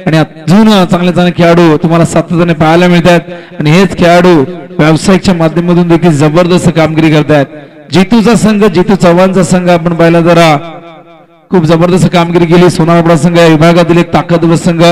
आणि अजून चांगले चांगले खेळाडू तुम्हाला सातत्याने पाहायला मिळतात आणि हेच खेळाडू व्यावसायिकच्या माध्यमातून देखील जबरदस्त कामगिरी करतात. जितूचा संघ, जितू चव्हाणचा संघ आपण पाहिला जरा खूप जबरदस्त कामगिरी केली. सोनारपाडा संघ या विभागातील एक ताकदवर संघ.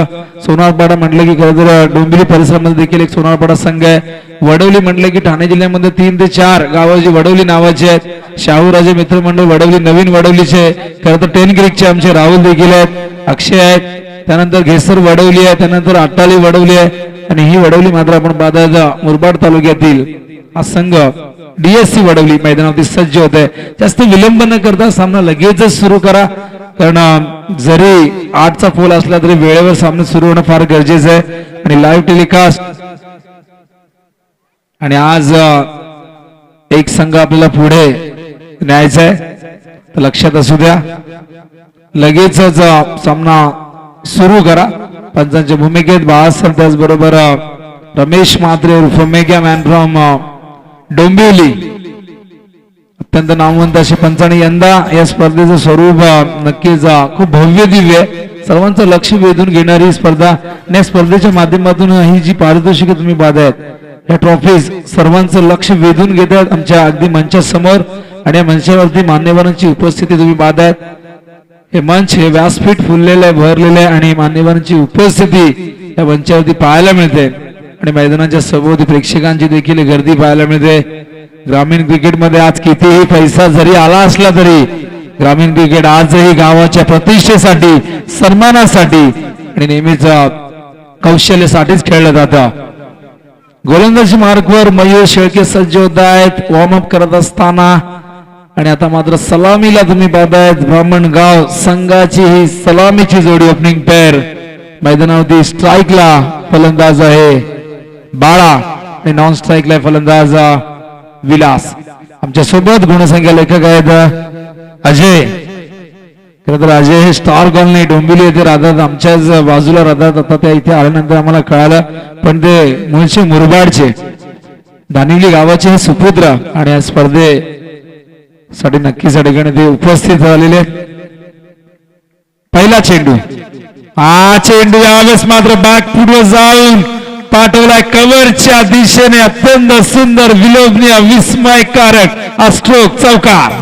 सोनारपाडा म्हटलं की खरं तर डोंबिवली परिसरामध्ये देखील एक सोनारपाडा संघ आहे. वडवली म्हटलं की ठाणे जिल्ह्यामध्ये 3 ते 4 गावाची वडवली नावाची आहेत. शाहूराजे मित्रमंडळ वडवली, नवीन वडवलीचे खरं तर 10 क्रिकचे आमचे राहुल देखील आहेत, अक्षय आहेत. त्यानंतर घेसर वडवली आहे, त्यानंतर अट्टाली वडवली आहे आणि ही वडवली मात्र आपण पाहता मुरबाड तालुक्यातील हा संघ डीएससी वडवली मैदानावरती सज्ज होत आहे. जास्त विलंब न करता सामना लगेचच सुरू करा, कारण जरी 8चा पोल असला तरी वेळेवर सामना सुरू होणं फार गरजेचं आहे. आणि लाईव्ह टेलिकास्ट आणि आज एक संघ आपल्याला पुढे न्यायचा आहे, तर लक्षात असू द्या. लगेचच सामना सुरू करा. पंचांच्या भूमिकेत बाळासाहेब, त्याचबरोबर रमेश म्हात्रे उर्फ मेगा मॅन फ्रॉम डोंबिवली, अत्यंत नामवंत असे पंचांनी यंदा या स्पर्धेचं स्वरूप नक्कीच खूप भव्य दिव्य, सर्वांचं लक्ष वेधून घेणारी स्पर्धा. या स्पर्धेच्या माध्यमातून ही जी पारितोषिके तुम्ही पाहतायत, या ट्रॉफीज सर्वांचं लक्ष वेधून घेतात आमच्या अगदी मंचासमोर. आणि या मंचावरती मान्यवरांची उपस्थिती तुम्ही पाहतायत. हे मंच, हे व्यासपीठ फुललेलं आहे, भरलेलं आहे आणि मान्यवरांची उपस्थिती या मंचावरती पाहायला मिळते. आणि मैदानाच्या सभोवती प्रेक्षकांची देखील गर्दी पाहायला मिळते. ग्रामीण क्रिकेटमध्ये आज कितीही पैसा जरी आला असला तरी ग्रामीण क्रिकेट आजही गावाच्या प्रतिष्ठेसाठी, सन्मानासाठी आणि नेहमीच कौशल्यासाठीच खेळलं जातं. गोलंदाजी मार्कवर मयूर शेळके सज्ज होत आहेत वॉर्मअप करत असताना. आणि आता मात्र सलामीला तुम्ही पाहतायत ब्राह्मणगाव संघाची ही सलामीची जोडी ओपनिंग पेअर. मैदानावरती स्ट्राईकला फलंदाज आहे बाळा आणि नॉन स्ट्राईकला फलंदाज विलास. आमच्या सोबत गुणसंख्या लेखक आहेत अजय. खरं तर अजय हे स्टार कॉलनी डोंबिवली येथे राहतात, आमच्याच बाजूला राहतात. आता त्या इथे आल्यानंतर आम्हाला कळालं, पण ते मूळचे मुरबाडचे दानिवली गावाचे हे सुपुत्र आणि या स्पर्धेसाठी नक्कीच या ठिकाणी ते उपस्थित झालेले. पहिला चेंडू, हा चेंडू यावेळेस मात्र बॅक फुटवर जाऊन पाठवलाय कव्हरच्या दिशेने. अत्यंत सुंदर, विलोभनीय, विस्मयकारक हा स्ट्रोक, चौकार.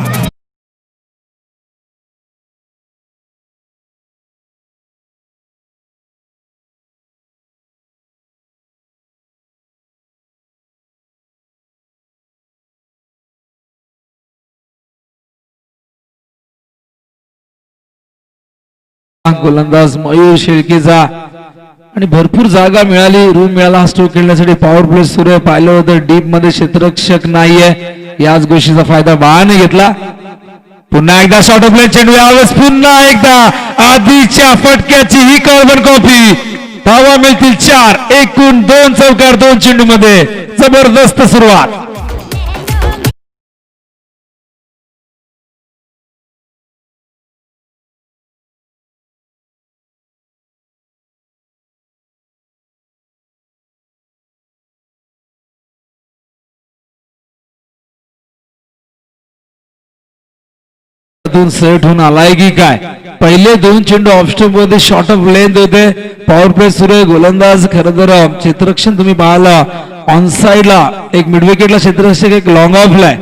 गोलंदाज मयूर शेळकेचा आणि भरपूर जागा मिळाली, रूम मिळाला हा स्ट्रोक खेळण्यासाठी. पॉवर प्ले सुरू आहे, पाहिलं होतं डीप मध्ये क्षेत्ररक्षक नाहीये, याच गोष्टीचा फायदा बाळाने घेतला. पुन्हा एकदा शॉर्ट प्ले चेंडू, यावेळेस पुन्हा एकदा आधीच्या फटक्याची ही कार्बन कॉपी. धावा मिळतील 4, एकूण 2 चौकार 2 चेंडू मध्ये. जबरदस्त सुरुवात. सेट होऊन आलाय की काय. पहिले 2 चेंडू ऑफस्टॉप मध्ये शॉर्ट ऑफ लेंथ होते. पॉवर प्ले सुरू आहे. गोलंदाज खरं तर क्षेत्ररक्षण तुम्ही पाहिला ऑन साइडला एक मिड विकेटला क्षेत्ररक्षक, एक लॉंग ऑफला आहे.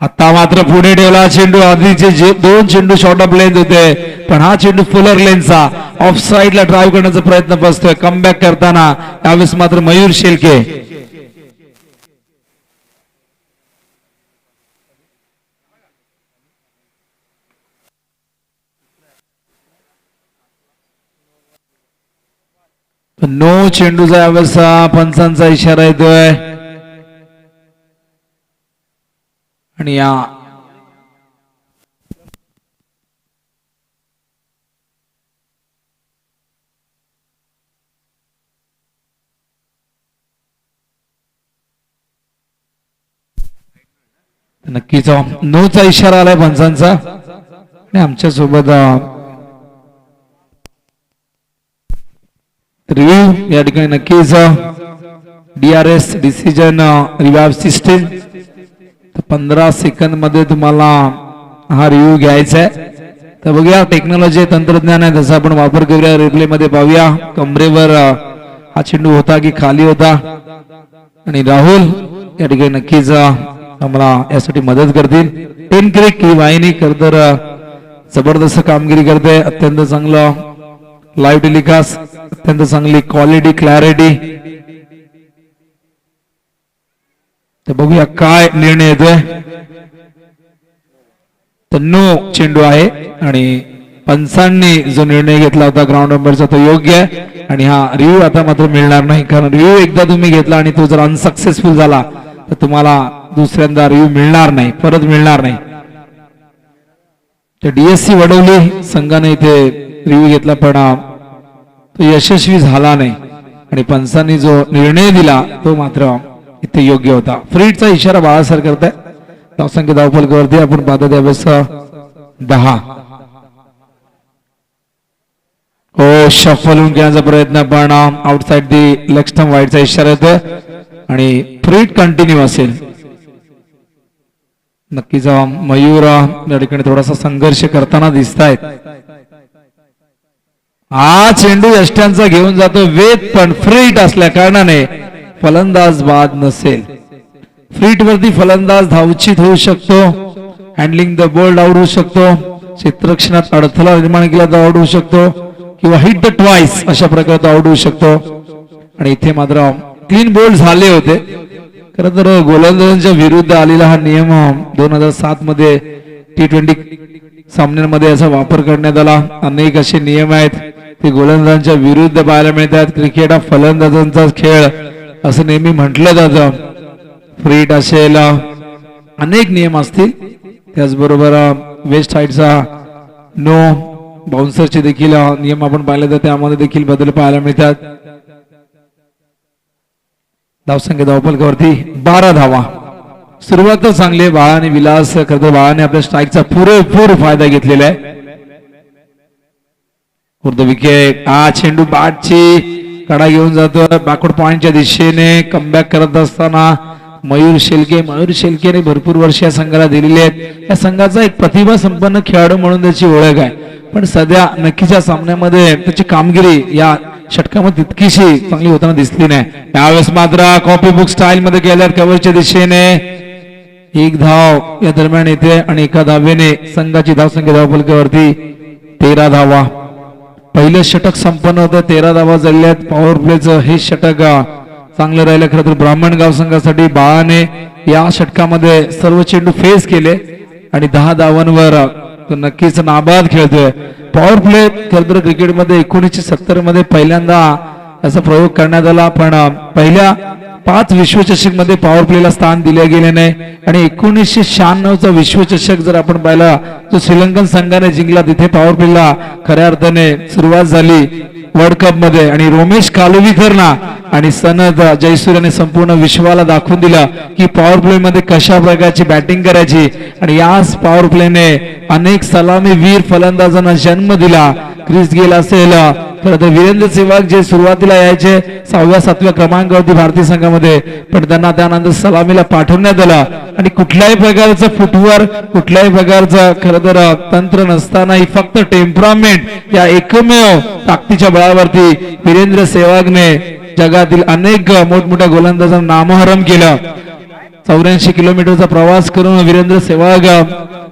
आता मात्र पुढे ठेवला चेंडू. आधीचे 2 चेंडू शॉर्ट ऑफ लेंथ होते, पण हा चेंडू फुलर लेनचा ऑफ साइडला ड्राईव्ह करण्याचा प्रयत्न बसतोय कमबॅक करताना. त्यावेळेस मात्र मयूर शेळके नो चेंडूचा यावेळेस पंचांचा इशारा येतोय. आणि या नक्कीच नोचा इशारा आलाय पंचांचा. आणि आमच्या सोबत रिव्ह्यू या ठिकाणी नक्कीच DRS डिसिजन रिव्हाइव सिस्टीम. 15 सेकंद मध्ये तुम्हाला हा रिव्ह्यू घ्यायचा आहे. तर बघूया टेक्नॉलॉजी तंत्रज्ञान आहे त्याचा आपण वापर करूया. रिप्ले मध्ये पाहूया कमरेवर हा चेंडू होता की खाली होता. आणि राहुल या ठिकाणी नक्कीच आम्हाला यासाठी मदत करतील. टेन क्रिक ही वाहिनी खरतर जबरदस्त कामगिरी करते. अत्यंत चांगलं लाईव्ह टेलिकास्ट, अत्यंत चांगली क्वालिटी क्लॅरिटी. तर बघूया काय निर्णय येतोय. तर नो चेंडू आहे आणि पंचांनी जो निर्णय घेतला होता ग्राउंड अंपायरचा तो योग्य आहे. आणि हा रिव्ह्यू आता मात्र मिळणार नाही, कारण रिव्ह्यू एकदा तुम्ही घेतला आणि तो जर अनसक्सेसफुल झाला तर तुम्हाला दुसऱ्यांदा रिव्ह्यू मिळणार नाही, परत मिळणार नाही. तर डीएससी वडवली संघाने इथे रिव्ह्यू घेतला पण तो यशस्वी झाला नाही आणि पंचांनी जो निर्णय दिला तो मात्र इथे योग्य होता. फ्रीडचा इशारा बाळासर करताय. धावसंख्या धावफलकावरती आपण पाहतो त्यावेळेस 10. हो शफल होऊन घेण्याचा प्रयत्न पण आउटसाइड दी लेग स्टंप वाईडचा इशारा येतो आणि फ्रीड कंटिन्यू असेल. नक्कीच मयूर या ठिकाणी थोडासा संघर्ष करताना दिसतायत. हा चेंडू यष्ट्यांचा घेऊन जातो वेद पण फ्रीट असल्या कारणाने फलंदाज बाद नसेल. फ्रीट वरती फलंदाज धावचित होऊ शकतो, हँडलिंग द बोल्ड आउट होऊ शकतो, क्षेत्ररक्षणात अडथळा निर्माण केला तर आउट होऊ शकतो किंवा हिट द ट्वाइस अशा प्रकारे आउट होऊ शकतो. आणि इथे मात्र क्लीन बोल्ड झाले होते. खरं तर गोलंदाजांच्या विरुद्ध आलेला हा नियम 2007 मध्ये T20 सामन्यांमध्ये याचा वापर करण्यात आला. अनेक असे नियम आहेत ते गोलंदाजांच्या विरुद्ध पाहायला मिळतात. क्रिकेट हा फलंदाजांचा खेळ असं नेहमी म्हटलं जातं. फ्रीट असेल, अनेक नियम असतील. त्याचबरोबर वेस्ट साइडचा नो बाउन्सरचे देखील नियम आपण पाहिले तर त्यामध्ये देखील बदल पाहायला मिळतात. धावसंख्या धावफलकावरती 12 धावा. सुरुवात तर चांगली आहे. बाळाने विलास करतो. बाळाने आपल्या स्ट्राईकचा पुरेपूर फायदा घेतलेला आहे. विकेट. हा चेंडू बॅटची कडा घेऊन जातो बॅकवर्ड पॉइंटच्या दिशेने. कमबॅक करत असताना मयूर शेलकेने भरपूर वर्ष या संघाला दिलेली आहेत. या संघाचा एक प्रतिभा संपन्न खेळाडू म्हणून त्याची ओळख आहे. पण सध्या नक्कीच्या सामन्यामध्ये त्याची कामगिरी या षटकामध्ये तितकीशी चांगली होताना दिसली नाही. यावेळेस मात्र कॉपी बुक स्टाईल मध्ये गेल्यात कव्हरच्या दिशेने. एक धाव या दरम्यान येते आणि एका धावेने संघाची धावसंख्या धावफलकावरती 13 धावा. पहिलं षटक संपन्न होतं. 13 धावा झाल्यात. पॉवर प्लेचं हे षटक चांगलं राहिलं. खरं तर ब्राह्मणगाव संघासाठी बाळाने या षटकामध्ये सर्व चेंडू फेस केले आणि 10 धावांवर तो नक्कीच नाबाद खेळतोय. पॉवर प्ले खरं तर क्रिकेटमध्ये 1970 मध्ये पहिल्यांदा असा प्रयोग करण्यात आला. पण पहिल्या 5 विश्वचषक मध्ये पॉवर प्लेला स्थान दिले गेले नाही. आणि 1996चा विश्वचषक जर आपण पाहिला जो श्रीलंकन संघाने जिंकला तिथे पॉवर प्लेला खऱ्या अर्थाने सुरुवात झाली वर्ल्ड कप मध्ये. आणि रोमेश कालुवीकरना आणि सनद जयसूर्याने संपूर्ण विश्वाला दाखवून दिलं की पॉवर प्ले मध्ये कशा प्रकारची बॅटिंग करायची. आणि याच पॉवर प्लेने अनेक सलामी वीर फलंदाजांना जन्म दिला. क्रिस गेल असेल, खरं तर वीरेंद्र सेहवाग जे सुरुवातीला यायचे 6व्या-7व्या क्रमांकावरती भारतीय संघामध्ये, पण त्यांना त्यानंतर सलामीला पाठवण्यात आलं. आणि कुठल्याही प्रकारचं फुटवर, कुठल्याही प्रकारचं खरं तर तंत्र नसतानाही फक्त टेम्परामेंट या एकमेव ताकदीच्या बळावरती वीरेंद्र सेहवागने जगातील अनेक मोठमोठ्या गोलंदाजांना नामोहरम केलं. 84 किलोमीटरचा प्रवास करून वीरेंद्र सेहवाग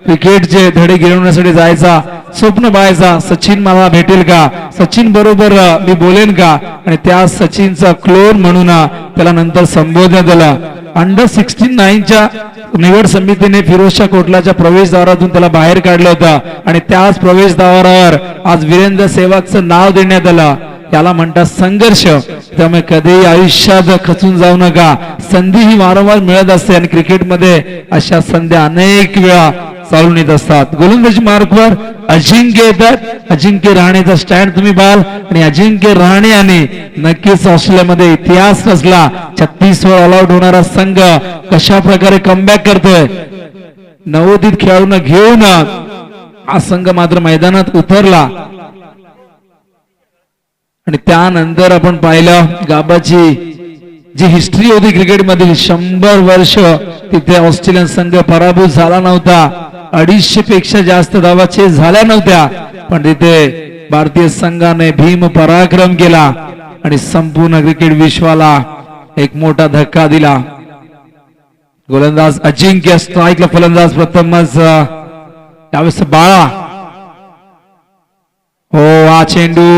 क्रिकेटचे धडे गिरवण्यासाठी जायचा, स्वप्न पाहायचा. सचिन मला भेटेल का, सचिन बरोबर मी बोलेन का. आणि त्या सचिनचा क्लोन म्हणून त्याला नंतर संबोधण्यात आलं. अंडर 69च्या निवड समितीने फिरोजशाह कोटलाच्या प्रवेशद्वारातून त्याला बाहेर काढलं होतं आणि त्याच प्रवेशद्वारावर आज वीरेंद्र सेहवागचं नाव देण्यात आलं. याला म्हणतात संघर्ष. त्यामुळे कधीही आयुष्यात खचून जाऊ नका. संधी ही वारंवार मिळत असते आणि क्रिकेटमध्ये अशा संधी अनेक वेळा चालून येत असतात. गोलंदाजी मार्कवर अजिंक्य येतात. अजिंक्य रहाणेचा स्टँड तुम्ही पाहाल आणि अजिंक्य रहाणे यांनी नक्कीच ऑस्ट्रेलियामध्ये इतिहास रचला. 36 वर ऑल आउट होणारा संघ कशा प्रकारे कमबॅक करतोय. नवोदित खेळाडूंना घेऊन हा संघ मात्र मैदानात उतरला. आणि त्यानंतर आपण पाहिलं गाबाची जी हिस्ट्री होती क्रिकेटमधील 100 वर्ष तिथे ऑस्ट्रेलियन संघ पराभूत झाला नव्हता. 250 पेक्षा जास्त धावा चेस झाल्या नव्हत्या, पण तिथे भारतीय संघाने भीम पराक्रम केला आणि संपूर्ण क्रिकेट विश्वाला एक मोठा धक्का दिला. गोलंदाज अजिंक्य, स्ट्राईकला फलंदाज प्रथमच त्यावेळेस बाळा. हो, हा चेंडू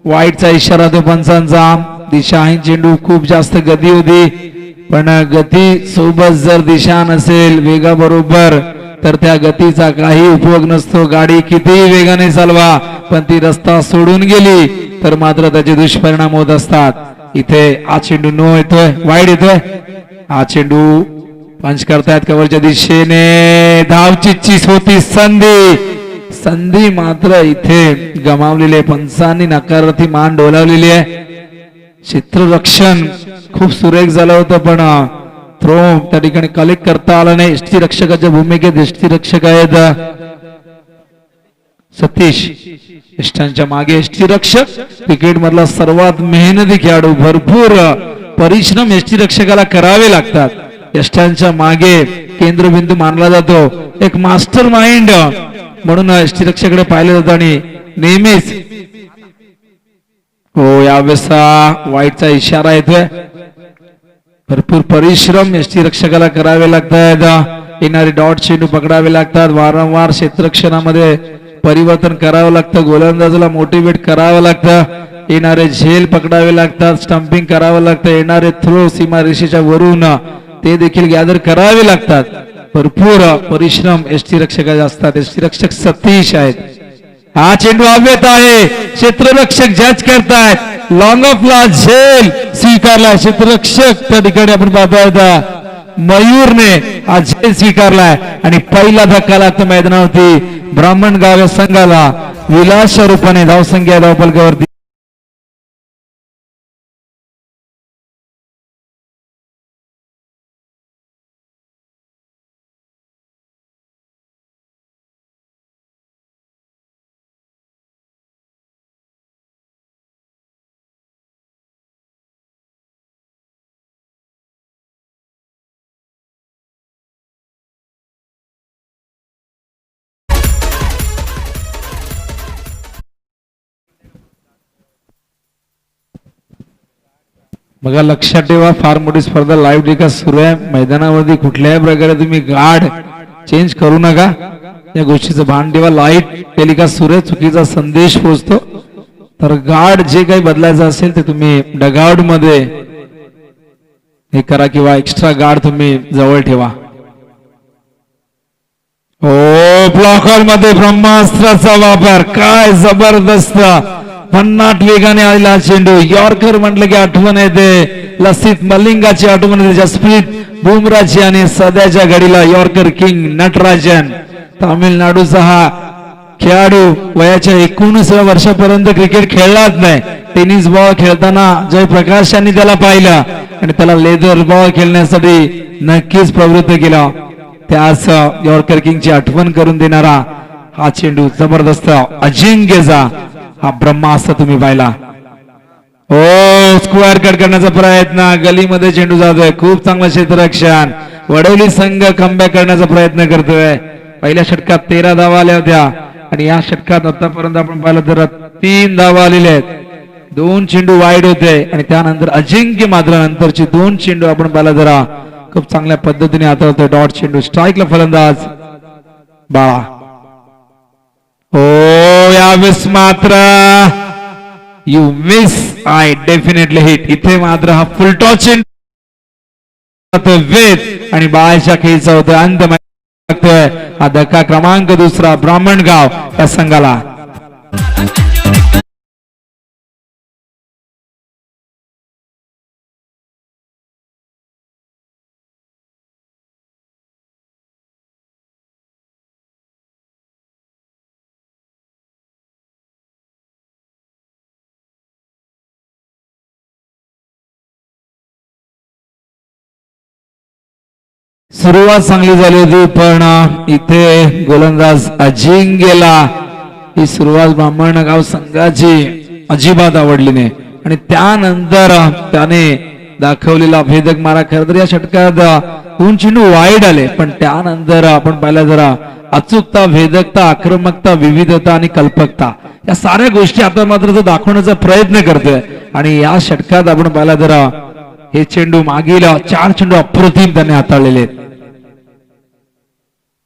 वाईटचा इशारा तो पंचांचा. दिशाहीन चेंडू, खूप जास्त गती होती, पण गती सोबत जर दिशा नसेल वेगा बरोबर तर त्या गतीचा काही उपयोग नसतो. गाडी किती वेगाने चालवा, पण ती रस्ता सोडून गेली तर मात्र त्याचे दुष्परिणाम होत असतात. इथे हा चेंडू नो येतोय, वाईड येतोय. हा चेंडू पंच करतायत कव्हरच्या दिशेने. धावचीची होती संधी मात्र इथे गमावलेली आहे. पंचांनी नकारार्थी मान डोलावलेली आहे. क्षेत्ररक्षण खूप सुरेख झालं होतं, पण थ्रो त्या ठिकाणी कलेक्ट करता आला नाही. यष्टीरक्षकाच्या भूमिकेत यष्टीरक्षक आहेत सतीश. यष्टांच्या मागे यष्टीरक्षक, क्रिकेट मधला सर्वात मेहनती खेळाडू. भरपूर परिश्रम यष्टीरक्षकाला करावे लागतात. यष्टांच्या मागे केंद्रबिंदू मानला जातो, एक मास्टर माइंड म्हणून यष्टीरक्षकाकडे पाहिलं जातं. आणि नेहमीच हो, यावेळेस वाईटचा इशारा येतोय. भरपूर परिश्रम यष्टीरक्षकाला करावे लागतात. येणारे डॉट चेंडू पकडावे लागतात. वारंवार क्षेत्ररक्षणामध्ये परिवर्तन करावं लागतं. गोलंदाजाला मोटिवेट करावं लागतं. येणारे झेल पकडावे लागतात, स्टंपिंग करावं लागतं. येणारे थ्रो सीमारेषेच्या वरून ते देखील गॅदर करावे लागतात. भरपूर परिश्रम यष्टीरक्षकाचे असतात. यष्टीरक्षक सतीश आहेत. हा चेंडू हवेत आहे, क्षेत्ररक्षक जज करतायत. लॉंग ऑफला झेल स्वीकारला क्षेत्ररक्षक. त्या ठिकाणी आपण पाहतोय मयूरने हा झेल स्वीकारलाय आणि पहिला धक्का लागतो मैदानावरती ब्राह्मणगाव या संघाला. विलास रूपाने धावसंख्या धावफलकावरती. बघा, लक्षात ठेवा, फार मोठी स्पर्धा लाईव्ह टेलिकास्ट सुरू आहे. मैदानावरती कुठल्याही प्रकारे तुम्ही गार्ड चेंज करू नका. या गोष्टीचं भान ठेवा. लाईव्ह टेलिकास्ट सुरू आहे, चुकीचा संदेश पोहोचतो. तर गार्ड जे काही बदलायचं असेल ते तुम्ही डगआउट मध्ये हे करा किंवा एक्स्ट्रा गार्ड तुम्ही जवळ ठेवा. हो, ब्लॉकर मध्ये ब्रह्मास्त्राचा वापर, काय जबरदस्त भन्नाट वेगाने आलेला चेंडू. यॉर्कर म्हटलं की आठवण येते लसित मलिंगाची, आठवण येते जसप्रीत बुमराची आणि सध्याच्या घडीला यॉर्कर किंग नटराजन. तामिळनाडूचा हा खेळाडू वयाच्या 19 वर्षापर्यंत क्रिकेट खेळलाच नाही. टेनिस बॉल खेळताना जयप्रकाश यांनी त्याला पाहिलं आणि त्याला लेदर बॉल खेळण्यासाठी नक्कीच प्रवृत्त केलं. त्याच यॉर्कर किंगची आठवण करून देणारा हा चेंडू जबरदस्त अजिंक्यचा हा ब्रह्मास्त्र तुम्ही पाहिला. हो, स्क्वेअर कट करण्याचा प्रयत्न, गलीमध्ये चेंडू जातोय. खूप चांगलं क्षेत्ररक्षण. वडवली संघ कमबॅक करण्याचा प्रयत्न करतोय. पहिल्या षटकात 13 धावा आल्या होत्या आणि या षटकात आतापर्यंत आपण पाहिलं तर 3 धावा आलेल्या आहेत. 2 चेंडू वाईड होते आणि त्यानंतर अजिंक्य मात्र नंतरची 2 चेंडू आपण पाहिलं जरा खूप चांगल्या पद्धतीने हाताळतोय. डॉट चेंडू, स्ट्राईकला फलंदाज बाळा. हो, यावेळेस मात्र you miss, I definitely hit. इथे मात्र हा फुल टॉस चेंडू वेद आणि बाळाच्या खेळीचा होता अंत. हा धक्का क्रमांक 2 ब्राह्मणगाव या संघाला. सुरुवात चांगली झाली होती, पण इथे गोलंदाज अजिंक्यला ही सुरुवात ब्राह्मणगाव संघाची अजिबात आवडली नाही आणि त्यानंतर त्याने दाखवलेला भेदक मारा. खरं तर या षटकात 2 चेंडू वाईड आले, पण त्यानंतर आपण पाहिलं जरा अचूकता, भेदकता, आक्रमकता, विविधता आणि कल्पकता या साऱ्या गोष्टी आता मात्र तो दाखवण्याचा प्रयत्न करतोय. आणि या षटकात आपण पाहिलं जरा हे चेंडू मागील 4 चेंडू अप्रतिम त्याने हाताळलेले आहेत.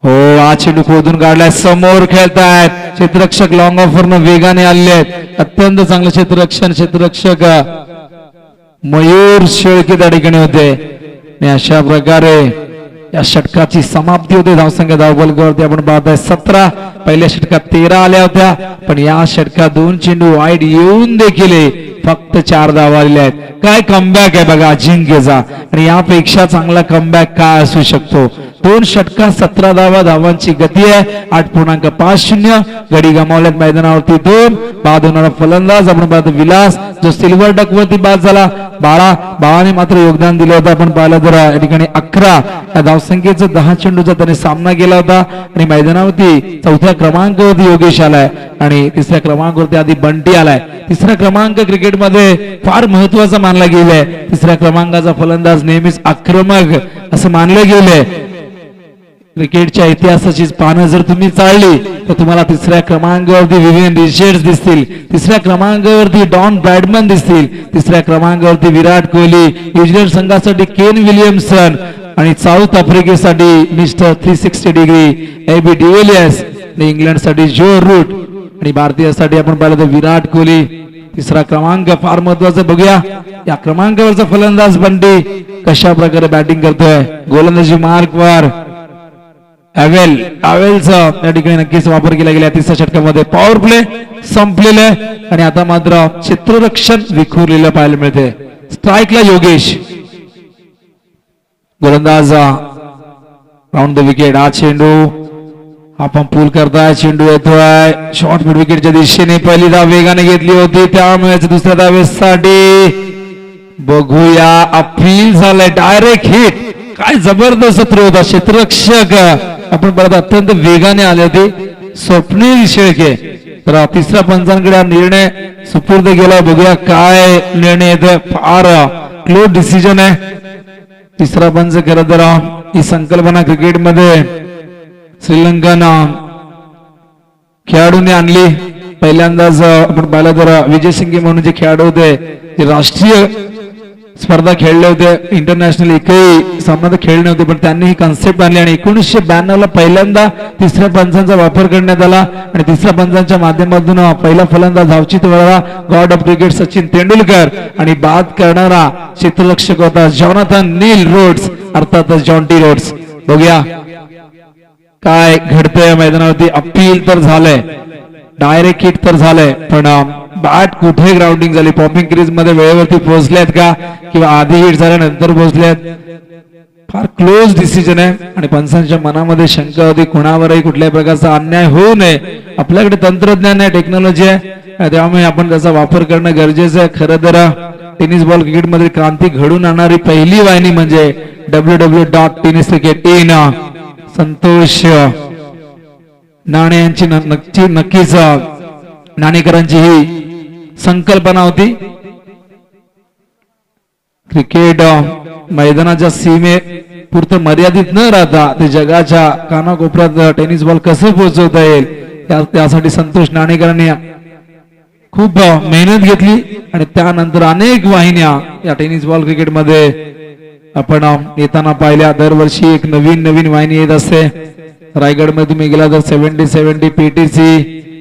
हो, हा चेंडू खोदून काढलाय, समोर खेळतायत क्षेत्ररक्षक, लॉंग ऑफरनं वेगाने आले आहेत. अत्यंत चांगलं क्षेत्ररक्षक मयूर शेळके त्या ठिकाणी होते. आणि अशा प्रकारे या षटकाची समाप्ती होते. धावसंख्या धावफलकावरती आपण पाहताय 17. पहिल्या षटकात 13 आल्या होत्या, पण या षटकात 2 चेंडू वाईड येऊन देखील फक्त 4 धावा आलेल्या आहेत. काय कमबॅक आहे बघा अजिंक्यचा, आणि यापेक्षा चांगला कमबॅक काय असू शकतो. 2 षटकात 17 धावांची गती आहे. 8.50 गडी गमावल्यात मैदानावरती 2. बाद होणारा फलंदाज आपण पाहतो विलास, जो सिल्वर डक वरती बाद झाला. 12 मात्र योगदान दिलं होतं. आपण पाहिलं तर या ठिकाणी 11 या धावसंख्येचा 10 चेंडूचा त्याने सामना केला होता. आणि मैदानावरती 4थ्या क्रमांकावरती योगेश आलाय आणि 3ऱ्या क्रमांकावरती आधी बंटी आलाय. 3रा क्रमांक क्रिकेटमध्ये फार महत्वाचा मानला गेलाय. 3ऱ्या क्रमांकाचा फलंदाज नेहमीच आक्रमक असं मानलं गेलंय. क्रिकेटच्या इतिहासाची पानं जर तुम्ही चालली तर तुम्हाला 3ऱ्या क्रमांकावरती विवियन रिचर्ड्स दिसतील, 3ऱ्या क्रमांकावरती डॉन ब्रॅडमन दिसतील, 3ऱ्या क्रमांकावरती विराट कोहली, न्यूझीलंड संघासाठी केन विलियमसन आणि साऊथ आफ्रिकेसाठी मिस्टर 360 डिग्री एबी डिव्हिलियर्स, इंग्लंडसाठी जो रूट आणि भारतीयसाठी आपण पाहिलं तर विराट कोहली. 3रा क्रमांक फार महत्वाचा. बघूया या क्रमांकावरचा फलंदाज बंटी कशा प्रकारे बॅटिंग करतोय. गोलंदाजी मार्कवर अवेलचा त्या ठिकाणी नक्कीच वापर केला गेला. 3ऱ्या षटकामध्ये पॉवर प्ले संपलेला आहे आणि आता मात्र क्षेत्ररक्षण विखुरलेलं पाहायला मिळते. स्ट्राईकला योगेश, गोलंदाज राऊंड द विकेट. हा चेंडू आपण पूल करताय, चेंडू येतोय शॉर्ट मिड विकेटच्या दिशेने. पहिली धाव वेगाने घेतली होती, त्यामुळे 2ऱ्या धावेसाठी बघूया अपील झालंय, डायरेक्ट हिट. काय जबरदस्त थ्रो होता. क्षेत्ररक्षक आपण परत अत्यंत वेगाने आले होते स्वप्नील शेळके. तर 3ऱ्या पंचांकडे हा निर्णय सुपूर्द केला. बघूया काय निर्णय येतोय. फार क्लोज डिसिजन आहे. 3रा पंच खरं तर ही संकल्पना क्रिकेटमध्ये श्रीलंकन खेळाडूने आणली. पहिल्यांदाच आपण पाहिलं तर विजय सिंघे म्हणून जे खेळाडू होते, ते राष्ट्रीय स्पर्धा खेळले होते, इंटरनॅशनल एकही सामना तर खेळले होते, पण त्यांनी ही कन्सेप्ट आणली आणि 1992 ला पहिल्यांदा 3ऱ्या पंचांचा वापर करण्यात आला. आणि 3ऱ्या पंचांच्या माध्यमातून पहिला फलंदाज धावचीत वळला God of cricket Sachin Tendulkar आणि बाद करणारा क्षेत्ररक्षक होता जॉनाथन नील रोड्स, अर्थातच जॉन्टी रोड्स. बघूया काय घडतंय मैदानावरती. अपील तर झालंय, डायरेक्ट हिट तर झालंय, पण बॅट कुठे ग्राउंडिंग झाली. पॉपिंग क्रीज मध्ये वेळेवरती पोहोचल्यात का किंवा आधी हिट झाल्यानंतर पोहोचल्यात. फार क्लोज डिसिजन आहे आणि पंचांच्या मनामध्ये शंका होती कुणावरही कुठल्याही प्रकारचा अन्याय होऊ नये. आपल्याकडे तंत्रज्ञान आहे, टेक्नॉलॉजी आहे, त्यामुळे आपण त्याचा वापर करणं गरजेचं आहे. खरं तर टेनिस बॉल क्रिकेट मध्ये क्रांती घडून आणणारी पहिली वाहिनी म्हणजे www.tenniscricket.in. संतोष नाणे यांची नक्कीच नाणेकरांची ही संकल्पना होती. क्रिकेट मैदानाच्या सीमे पुरतं मर्यादित न राहता ते जगाच्या कानाकोपऱ्यात टेनिस बॉल कसं पोहोचवता येईल त्यासाठी संतोष नाणेकरांनी खूप मेहनत घेतली आणि त्यानंतर अनेक वाहिन्या या टेनिस बॉल क्रिकेट मध्ये आपण येताना पाहिल्या. दरवर्षी एक नवीन वाहिनी येत असते. रायगड मध्ये तुम्ही गेला तर 70 PTC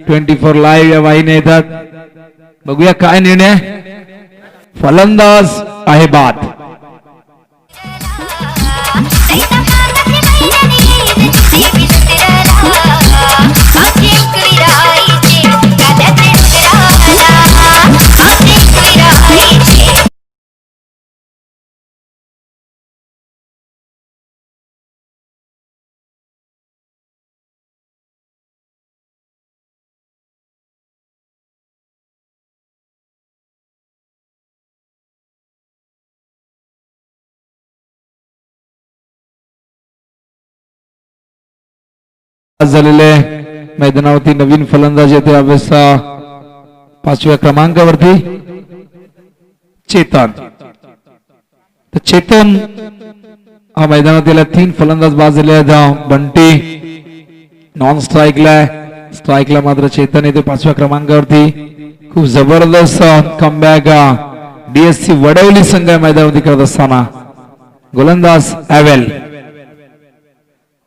24 लाईव्ह या वाहिन्या येतात. बघूया काय निर्णय. फलंदाज आहे बाद. झालेले मैदानावरती नवीन फलंदाज येते यावेळेस 5व्या क्रमांकावरती चेतन. तर चेतन हा मैदानातील 3 फलंदाज बाद झाले आहेत. बंटी नॉन स्ट्राईकला मात्र चेतन येते 5व्या क्रमांकावरती. खूप जबरदस्त कमबॅक डीएससी वडवली संघ मैदानावरती करत असताना गोलंदाज avail.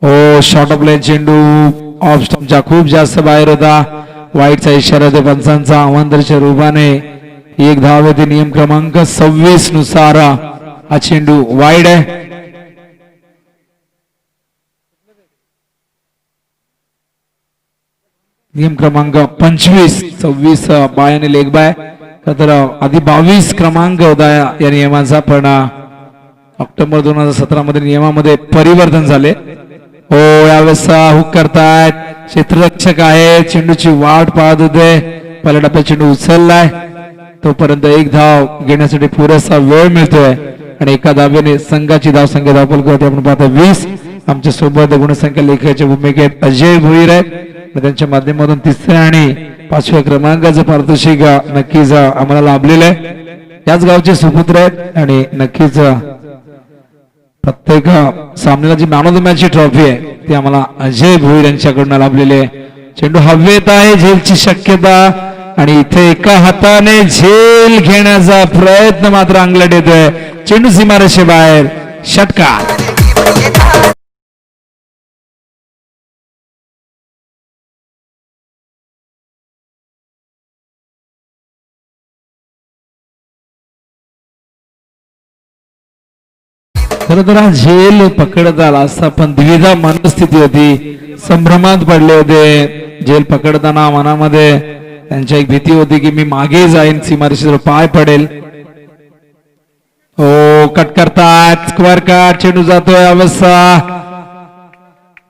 O short of line चेंडू ऑफ स्टंपच्या खूप जास्त बाहेर होता. वाईटचा इशारा होता पंचांचा. अवांतरच्या रूपाने एक धाव येते. नियम क्रमांक 26 नुसार हा चेंडू वाईड आहे. नियम क्रमांक 25-26 बाय आणि लेग बाय. तर आधी 22 क्रमांक होता या नियमाचा, पण ऑक्टोबर 2017 मध्ये नियमामध्ये परिवर्तन झाले. हो यावेळेस हुक करतायत. क्षेत्ररक्षक आहे. चेंडूची वाट पाहत होते. पहिल्या टप्प्यात चेंडू उचललाय. तोपर्यंत एक धाव घेण्यासाठी पुरेसा वेळ मिळतोय आणि एका धावेने संघाची धावसंख्या धावपल करते. आपण पाहतो 20. आमच्या सोबत गुणसंख्या लेखकाच्या भूमिकेत अजय भोईर आहेत. त्यांच्या माध्यमातून 3ऱ्या आणि 5व्या क्रमांकाचं पारितोषिक नक्कीच आम्हाला लाभलेलं आहे. याच गावचे सुपुत्र आहेत आणि नक्कीच प्रत्येक सामन्याला जी मॅन ऑफ द मॅच ची ट्रॉफी आहे ती आम्हाला अजय भोईर यांच्याकडून लाभलेली आहे. चेंडू हवेत आहे. झेलची शक्यता आणि इथे एका हाताने झेल घेण्याचा प्रयत्न मात्र अंगलट येतोय. चेंडू सीमारेषे बाहेर. षटकार. खर तर हा झेल पकडत आला असता, पण द्विधा मनस्थिती होती. संभ्रमात पडले होते. झेल पकडताना मनामध्ये त्यांच्या एक भीती होती की मी मागे जाईन, सीमारेषेवर पाय पडेल. हो कट करतात. Square cut. चेंडू जातोय अवस्था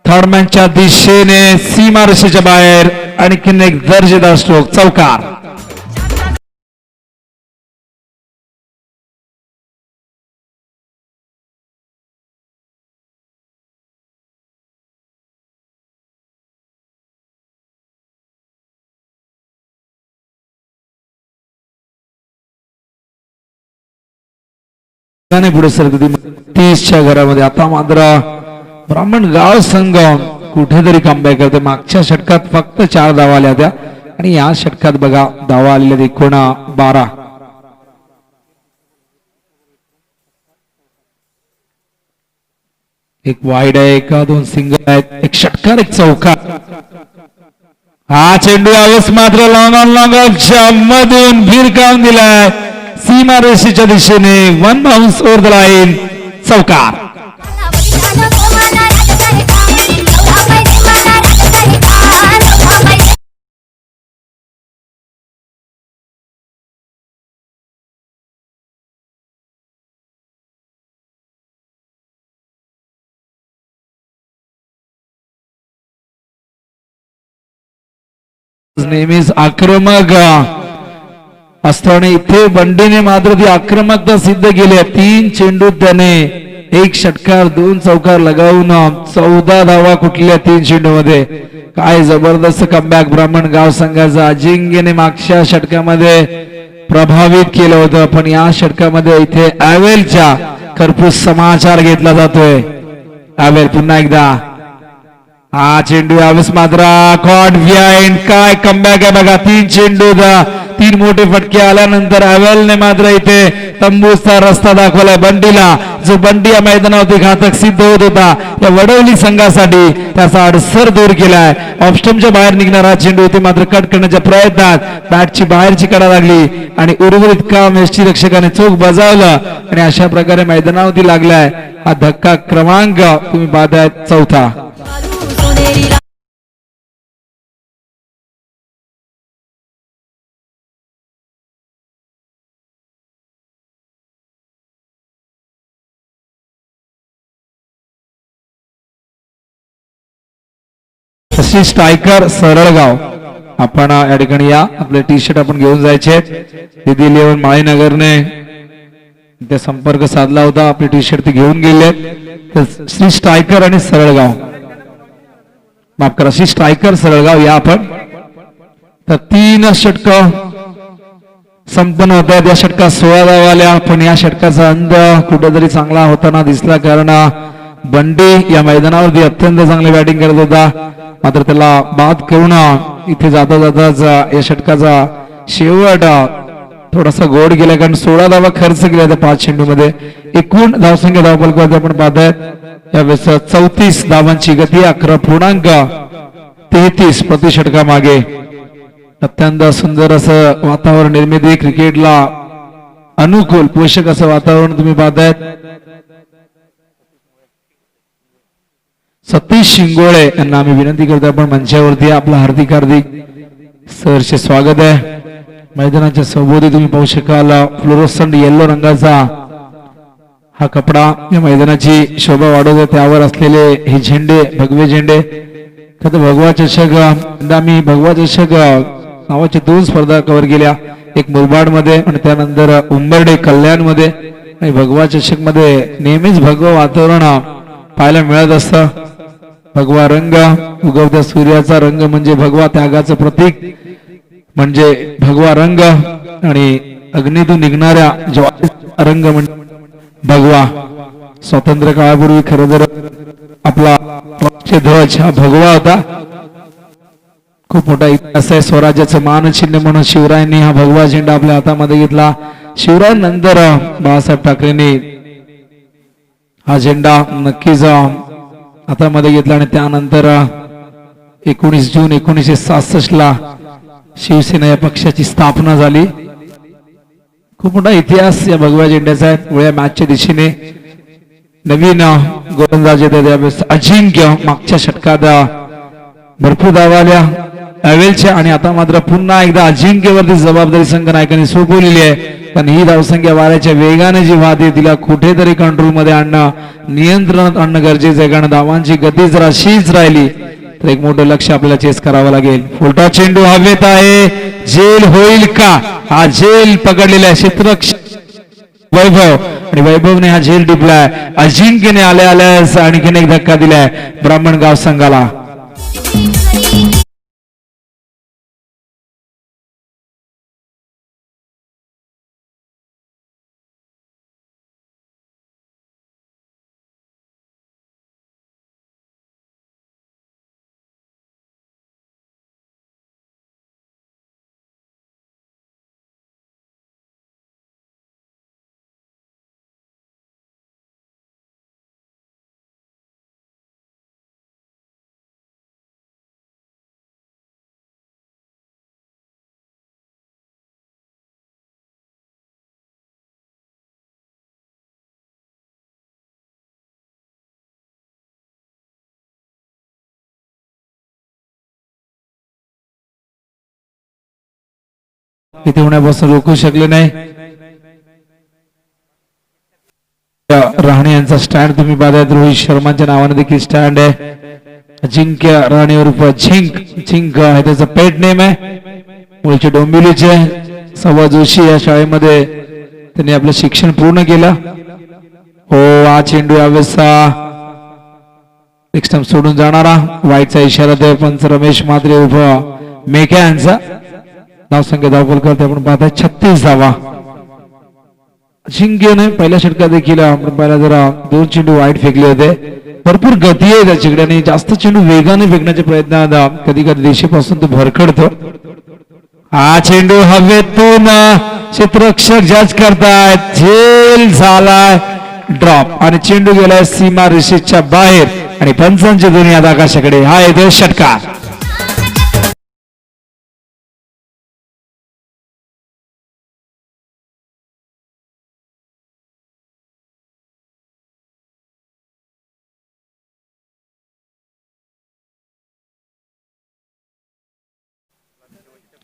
थर्डमॅनच्या दिशेने सीमारेषेच्या बाहेर. आणखीन एक दर्जेदार स्ट्रोक. चौकार. पुढे सरकती 30च्या घरामध्ये. आता मात्र ब्राह्मण गाव संघ कुठेतरी कमबॅक करते. मागच्या षटकात फक्त 4 धावा आल्या होत्या आणि या षटकात बघा धावा आलेल्या 12. एक वाईड आहे. एका 2 सिंगल आहेत. एक षटकार एक चौकार. हा चेंडू यावेळेस मात्र लॉंग ऑफच्या मधून भिरकावून दिलाय सीमारेषेच्या दिशेने. 1 बाउन्स ओव्हर द लाईन. चौकार. नेहमीच आक्रमक असतो आणि इथे बंडीने मात्र ती आक्रमकता सिद्ध केली. 3 चेंडू त्याने 1 षटकार 2 चौकार लगावून 14 धावा कुठल्या 3 चेंडू मध्ये. काय जबरदस्त कमबॅक ब्राह्मण गाव संघाचा. अजिंक्यने मागच्या षटकामध्ये प्रभावित केलं होतं, पण या षटकामध्ये इथे ॲवेलच्या खरपूस समाचार घेतला जातोय. ॲवेल पुन्हा एकदा. हा चेंडू यावेळेस मात्र कॉट बिहाइंड. काय कमबॅक आहे बघा. 3 चेंडू 3 मोठे फटके आल्यानंतर ॲवेलने मात्र इथे तंबूचा रस्ता दाखवलाय बंडीला. जो बंडी या मैदानावरती घातक सिद्ध होत होता या वडवली संघासाठी, त्याचा अडसर दूर केलाय. ऑफस्टंपच्या बाहेर निघणारा चेंडू इथे मात्र कट करण्याच्या प्रयत्नात बॅटची बाहेरची कडा लागली आणि उर्वरित काम यष्टी रक्षकाने चोख बजावलं आणि अशा प्रकारे मैदानावरती लागलाय हा धक्का क्रमांक तुम्ही पाहताय 4था. तशी स्ट्रायकर सरळगाव. आपण या ठिकाणी या. आपले टी शर्ट आपण घेऊन जायचे. दिदी 11 माळीनगरने ते संपर्क साधला होता. आपले टी शर्ट ते घेऊन गेले. श्री स्ट्रायकर आणि सरळगाव, माफ करा, श्री स्ट्रायकर सरळगाव या आपण. तर 3 षटक संपन्न होत आहेत. या षटकात 16 धावा आल्या, पण या षटकाचा अंत कुठेतरी चांगला होताना दिसला, कारण बंडी या मैदानावरती अत्यंत चांगली बॅटिंग करत होता. मात्र त्याला बाद करून इथे जाता जाताच या षटकाचा शेवट थोडासा गोड गेला, कारण 16 धावा खर्च केल्या त्या 5 चेंडूमध्ये. एकूण धावसंख्या धावफलकावरती आपण पाहतायत यावेळेस 34 धावांची गती, 11.33 प्रति षटका मागे. अत्यंत सुंदर असं वातावरण निर्मिती, क्रिकेटला अनुकूल पोषक असं वातावरण तुम्ही पाहतायत. सतीश शिंगोळे यांना आम्ही विनंती करतो आपण मंचावरती. आपलं हार्दिक सहर्ष स्वागत आहे. मैदानाच्या सभोवती तुम्ही पाहू शकाल फ्लोरोसंट येलो रंगाचा हा कपडा या मैदानाची शोभा वाढवतो. त्यावर असलेले हे झेंडे, भगवे झेंडे. भगवा चषक, आम्ही भगवा चषक नावाच्या 2 स्पर्धा कव्हर केल्या, एक मुरबाड मध्ये आणि त्यानंतर उंबर्डे कल्याण मध्ये. आणि भगवा चषक मध्ये नेहमीच भगवा वातावरण पाहायला मिळत असतं. भगवा रंग, उगवत्या सूर्याचा रंग म्हणजे भगवा, त्यागाचं प्रतीक म्हणजे भगवा रंग, आणि अग्नीतून निघणाऱ्या ज्वाळेचा रंग म्हणजे भगवा. स्वातंत्र्य काळापूर्वी खरं तर आपला राष्ट्रीय ध्वज हा भगवा होता. खूप मोठा इतिहास आहे. स्वराज्याचं मानचिन्ह म्हणून शिवरायांनी हा भगवा झेंडा आपल्या हातामध्ये घेतला. शिवरायांनंतर बाळासाहेब ठाकरेंनी हा झेंडा नक्कीच हातामध्ये घेतला, आणि त्यानंतर 19 जून 1966 ला शिवसेना या पक्षाची स्थापना झाली. खूप मोठा इतिहास या भगव्या झेंड्याचा आहे. वेळ्या मॅचच्या दिशेने नवीन गोलंदाज येतात त्यावेळेस अजिंक्य. मागच्या षटकात भरपूर धावा आल्या अवेलच्या, आणि आता मात्र पुन्हा एकदा अजिंक्यवरती जबाबदारी संघ नायकांनी सोपवलेली आहे. पण ही धावसंख्या वाऱ्याच्या वेगाने जी वाहते तिला कुठेतरी कंट्रोल मध्ये आणणं, नियंत्रणात आणणं गरजेचं आहे, कारण धावांची गती जर अशीच राहिली तर एक मोठं लक्ष आपल्याला चेस करावं लागेल. फुलटा चेंडू हवेत आहे, झेल होईल का? हा झेल पकडलेला आहे क्षेत्ररक्षक वैभव, आणि वैभवने हा झेल टिपलाय. अजिंक्यने आल्या आल्यास आणखीन एक धक्का दिलाय ब्राह्मणगाव संघाला. इथे होण्यापासून रोखू शकले नाही. राणे यांचा स्टँड तुम्ही पाहताय. रोहित शर्माच्या नावाने देखील स्टँड आहे. अजिंक्य राणे उर्फ झिंक. झिंक आहे त्याचा पेट नेम आहे. मुळचे डोंबिवलीचे. सवा जोशी या शाळेमध्ये त्यांनी आपलं शिक्षण पूर्ण केलं. हो, हा चेंडू यावेळेस एक स्टंप सोडून जाणारा. वाईटचा इशारा द्या पंच रमेश म्हात्रे उर्फ मेघा यांचा. धावसंख्या धावफलकावरती आपण पाहताय 36 धावा. अजिंक्यने पहिल्या षटकात देखील आपण पाहिला जरा 2 चेंडू वाईट फेकले होते. भरपूर गती आहे त्याच्याकडे, आणि जास्त चेंडू वेगाने फेकण्याच्या प्रयत्नात कधी कधी दिशेपासून तो भरकडतो. हा चेंडू हवेतून क्षेत्ररक्षक जज करतायत. झेल झालाय ड्रॉप, आणि चेंडू गेलाय सीमा रेषेच्या बाहेर, आणि पंचांची दोन्ही हात आकाशाकडे. हा येतो षटकार.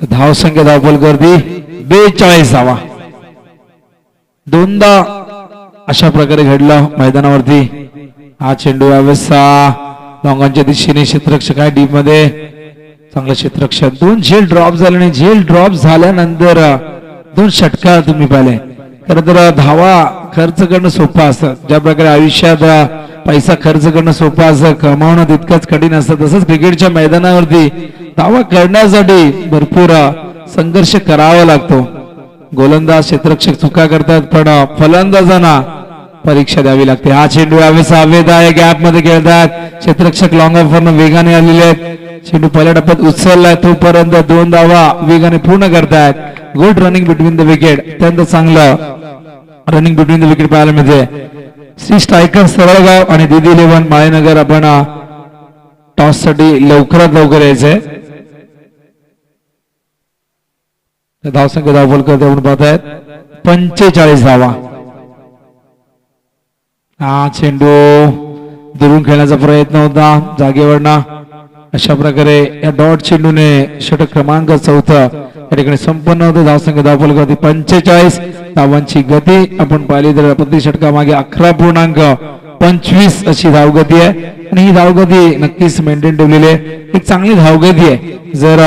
धावसंख्या धावफलकावरती 42 धावा. दोनदा अशा प्रकारे घडलं मैदानावरती. हा चेंडू यावेळेस लॉंगांच्या दिशेने क्षेत्ररक्षक आहे डीप मध्ये. चांगलं क्षेत्ररक्षक. 2 झेल ड्रॉप झाले, आणि झेल ड्रॉप झाल्यानंतर 2 षटकार तुम्ही पाहिले. खरं तर धावा खर्च करणं सोपं असतं. ज्या प्रकारे आयुष्यात पैसा खर्च करणं सोपं असतं, कमावणं तितकंच कठीण असतं, तसंच क्रिकेटच्या मैदानावरती धावा करण्यासाठी भरपूर संघर्ष करावा लागतो. गोलंदाज क्षेत्ररक्षक चुका करतात पण फलंदाजांना परीक्षा द्यावी लागते. हा चेंडू यावेळेस हवेत आहे, गॅप मध्ये खेळतात. क्षेत्ररक्षक लॉंग ऑफ वरनं वेगाने आलेले आहेत. चेंडू पहिल्या टप्प्यात उचललाय, तोपर्यंत 2 धावा वेगाने पूर्ण करतायत. Good running between the wicket, अत्यंत चांगलं रनिंग बिटवीन द विकेट पाहायला मिळते. श्री स्ट्रायकर सरळगाव आणि दीदी 11 माळेनगर आपण टॉस साठी लवकरात लवकर यायचंय. धावसंख्या धावफल करते आपण पाहतायत 45 धावा. हा चेंडू दुरून खेळण्याचा प्रयत्न होता जागेवरना. अशा प्रकारे या डॉट चेंडूने षटक क्रमांक 4 या ठिकाणी संपन्न होते. धावसंख्या धावफल करते 45 धावांची गती आपण पाहिली तर प्रति षटकामागे 11.25 अशी धावगती आहे आणि ही धावगती नक्कीच मेंटेन ठेवलेली आहे. एक चांगली धावगती आहे. जर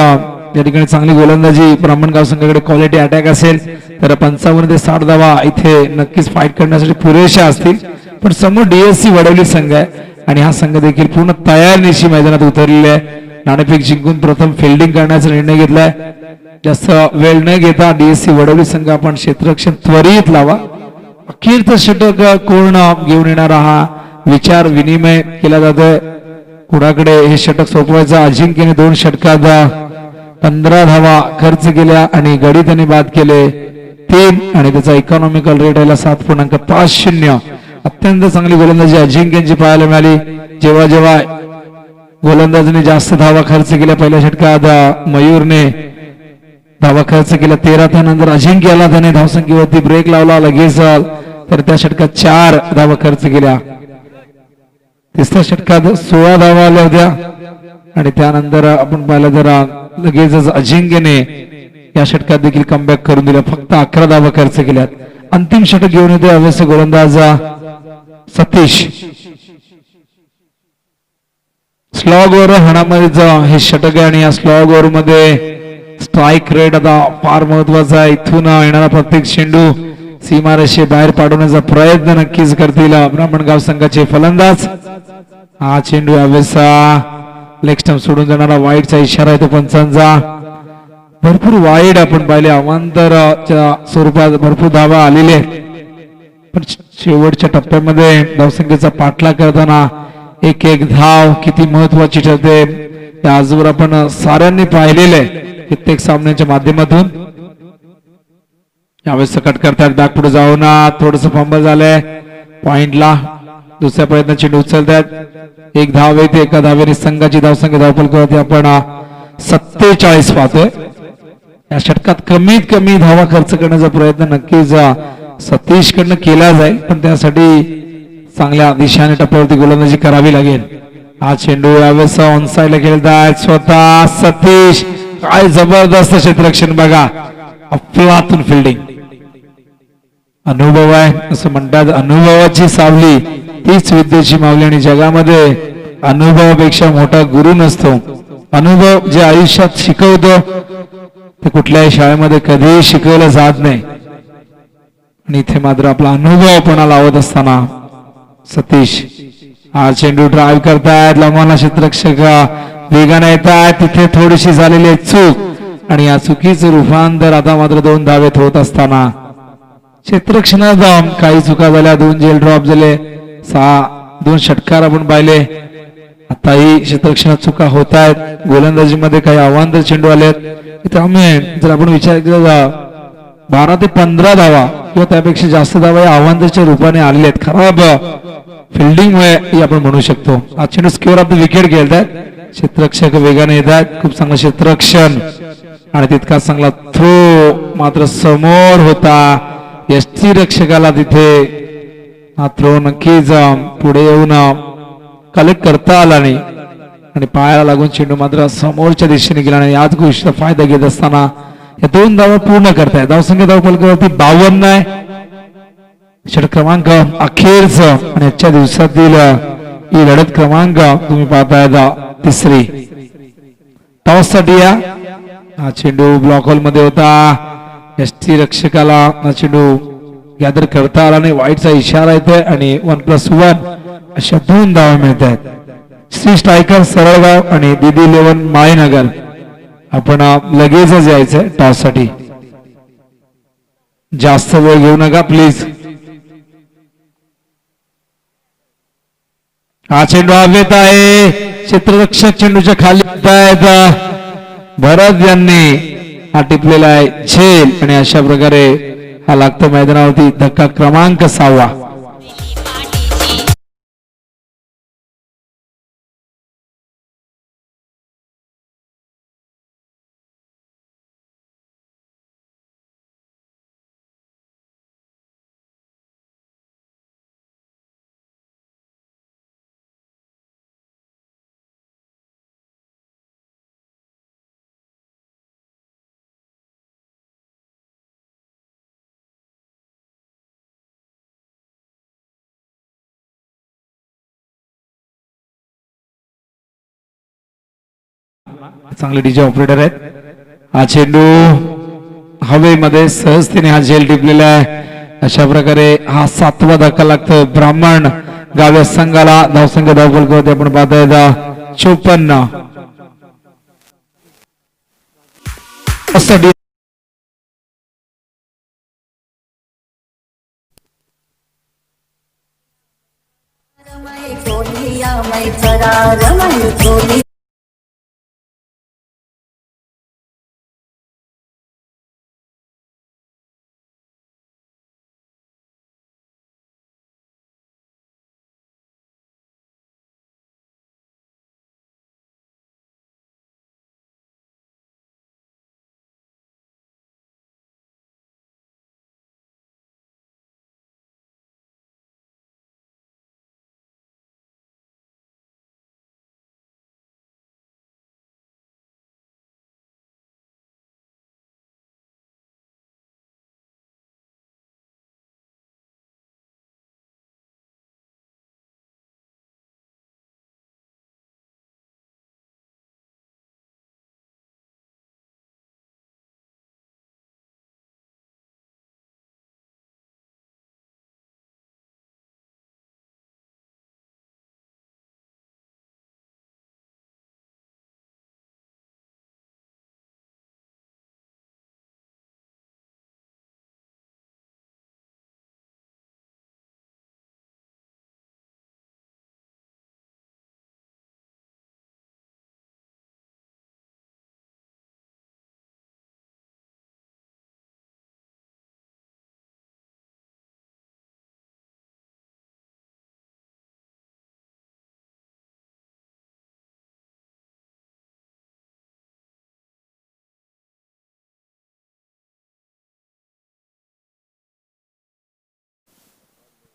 या ठिकाणी चांगली गोलंदाजी ब्राह्मणगाव संघाकडे क्वालिटी अटॅक असेल तर 55 ते 60 धावा इथे नक्कीच फाईट करण्यासाठी पुरेशा असतील. पण समोर डीएससी वडवली संघ आहे आणि हा संघ देखील पूर्ण तयारीनिशी मैदानात उतरलेला आहे. नाणेफेक जिंकून प्रथम फिल्डिंग करण्याचा निर्णय घेतलाय. जास्त वेळ न घेता डीएससी वडवली संघ आपण क्षेत्ररक्षण त्वरित लावा. अखेरचं षटक कोण घेऊन येणारा हा विचार विनिमय केला जातोय. कुणाकडे हे षटक सोपवायचं. अजिंक्यने 2 षटकात 15 धावा खर्च केल्या आणि गडी त्यांनी बाद केले 3 आणि त्याचा इकॉनॉमिकल रेट आहे 7.50. अत्यंत चांगली गोलंदाजी अजिंक्यांची पाहायला मिळाली. जेव्हा जेव्हा गोलंदाजाने जास्त धावा खर्च केल्या पहिल्या षटकात मयूरने धावा खर्च केल्या 13. त्यानंतर अजिंक्याला त्याने धावसंख्येवरती ब्रेक लावला लगेच तर त्या षटकात 4 धावा खर्च केल्या. तिसऱ्या षटकात 16 धावा आल्या होत्या आणि त्यानंतर आपण पाहिलं तर लगेचच अजिंक्यने या षटकात देखील कमबॅक करून दिला. फक्त 11 धावा खर्च केल्यात. अंतिम षटक घेऊन येतो अवश्य गोलंदाज सतीश. स्लॉग वर हाणामध्ये हे षटक आहे आणि या स्लॉग वर मध्ये स्ट्राईक रेट आता फार महत्वाचा आहे. इथून येणारा प्रत्येक चेंडू सीमारेषे बाहेर पाडवण्याचा प्रयत्न नक्कीच करतील ब्राह्मणगाव संघाचे फलंदाज. हा चेंडू यावेळेस लेग स्टंप सोडून जाणारा वाईडचा इशारा आहे तो पंचांचा. भरपूर वाईड आपण पाहिले अवांतरच्या स्वरूपात भरपूर धावा आलेले आहेत. पण शेवटच्या टप्प्यामध्ये धावसंख्येचा पाठलाग करताना एक धाव किती महत्वाची ठरते या आजवर आपण साऱ्यांनी पाहिलेले प्रत्येक सामन्याच्या माध्यमातून. यावेळेस कट करतात बॅक पुढे जाऊन थोडस फंबल झालंय पॉइंटला. दुसऱ्या प्रयत्न चेंडू उचलतात. 1 धाव येते. एका धावेने संघाची धावसंख्या धावफल करते आपण 47 पाहतोय. या षटकात कमीत कमी धावा खर्च करण्याचा प्रयत्न नक्कीच सतीश कडनं केला जाईल पण त्यासाठी चांगल्या दिशेने टप्प्यावरती गोलंदाजी करावी लागेल. हा चेंडू यावेळेस ऑन साइडला खेळतात स्वतः सतीश. काय जबरदस्त क्षेत्ररक्षण बघा. अफलातून फिल्डिंग. अनुभव आहे असं म्हणतात. अनुभवाची सावली तीच विद्येची मावली आणि जगामध्ये अनुभवापेक्षा मोठा गुरु नसतो. अनुभव जे आयुष्यात शिकवतो ते कुठल्याही शाळेमध्ये कधीही शिकवलं जात नाही आणि इथे मात्र आपला अनुभव पण लावत असताना सतीश हा चेंडू ड्राईव्ह करतायत. लंबाना क्षेत्ररक्षक वेगाने येतात. तिथे थोडीशी झालेली चूक आणि या चुकीचं रूपांतर आता मात्र 2 धावेत होत असताना क्षेत्ररक्षणात काही चुका झाल्या. 2 जेल ड्रॉप झाले. 2 षटकार आपण पाहिले. आताही क्षेत्ररक्षणात चुका होत आहेत. गोलंदाजीमध्ये काही अवांतर चेंडू आलेत. त्यामुळे जर आपण विचार केला 12 ते 15 धावा किंवा त्यापेक्षा जास्त धावा या अवांतरच्या रूपाने आलेल्या आहेत. खराब फिल्डिंग मुळे आपण म्हणू शकतो. हा चेंडू स्क्वेअर ऑफ द विकेट खेळतात. क्षेत्ररक्षक वेगाने येतात. खूप चांगलं क्षेत्ररक्षण आणि तितका चांगला थ्रो मात्र समोर होता. यष्टी रक्षकाला तिथे हा थ्रो नक्कीच पुढे येऊन कलेक्ट करता आला नाही आणि पायाला लागून चेंडू मात्र समोरच्या दिशेने गेला नाही. याच गोष्टीचा फायदा घेत असताना या 2 धावा पूर्ण करतायत. धावसंख्या धावफलकावरती 52 आहे. षटक क्रमांक अखेरच आणि आजच्या दिवसातील ही लढत क्रमांक तुम्ही पाहताय 3री. टॉस साठी हा चेंडू ब्लॉक होल मध्ये होता. यष्टी रक्षकाला हा चेंडू गॅदर करता आला नाही. वाईटचा इशारा येतोय आणि 1+1 अशा 2 धावा मिळत आहेत. श्री स्ट्रायकर सरळगाव आणि दीदी 11 माळेनगर आपण लगेचच यायचंय टॉस साठी. जास्त वेळ घेऊ नका प्लीज. हा चेंडू हवेत आहे. क्षेत्ररक्षक चेंडूच्या खाली आहेत. भरत यांनी हा टिपलेला आहे झेल आणि अशा प्रकारे हा लागतो मैदानावरती धक्का क्रमांक 6. चांगले डीजे ऑपरेटर आहेत. हा चेंडू हवेमध्ये सहजतेने हा झेल टिपलेला आहे. अशा प्रकारे हा 7वा धक्का लागतो ब्राह्मण गाव संघाला. धावसंख्या धावफलकावरती आपण पाहताय 54.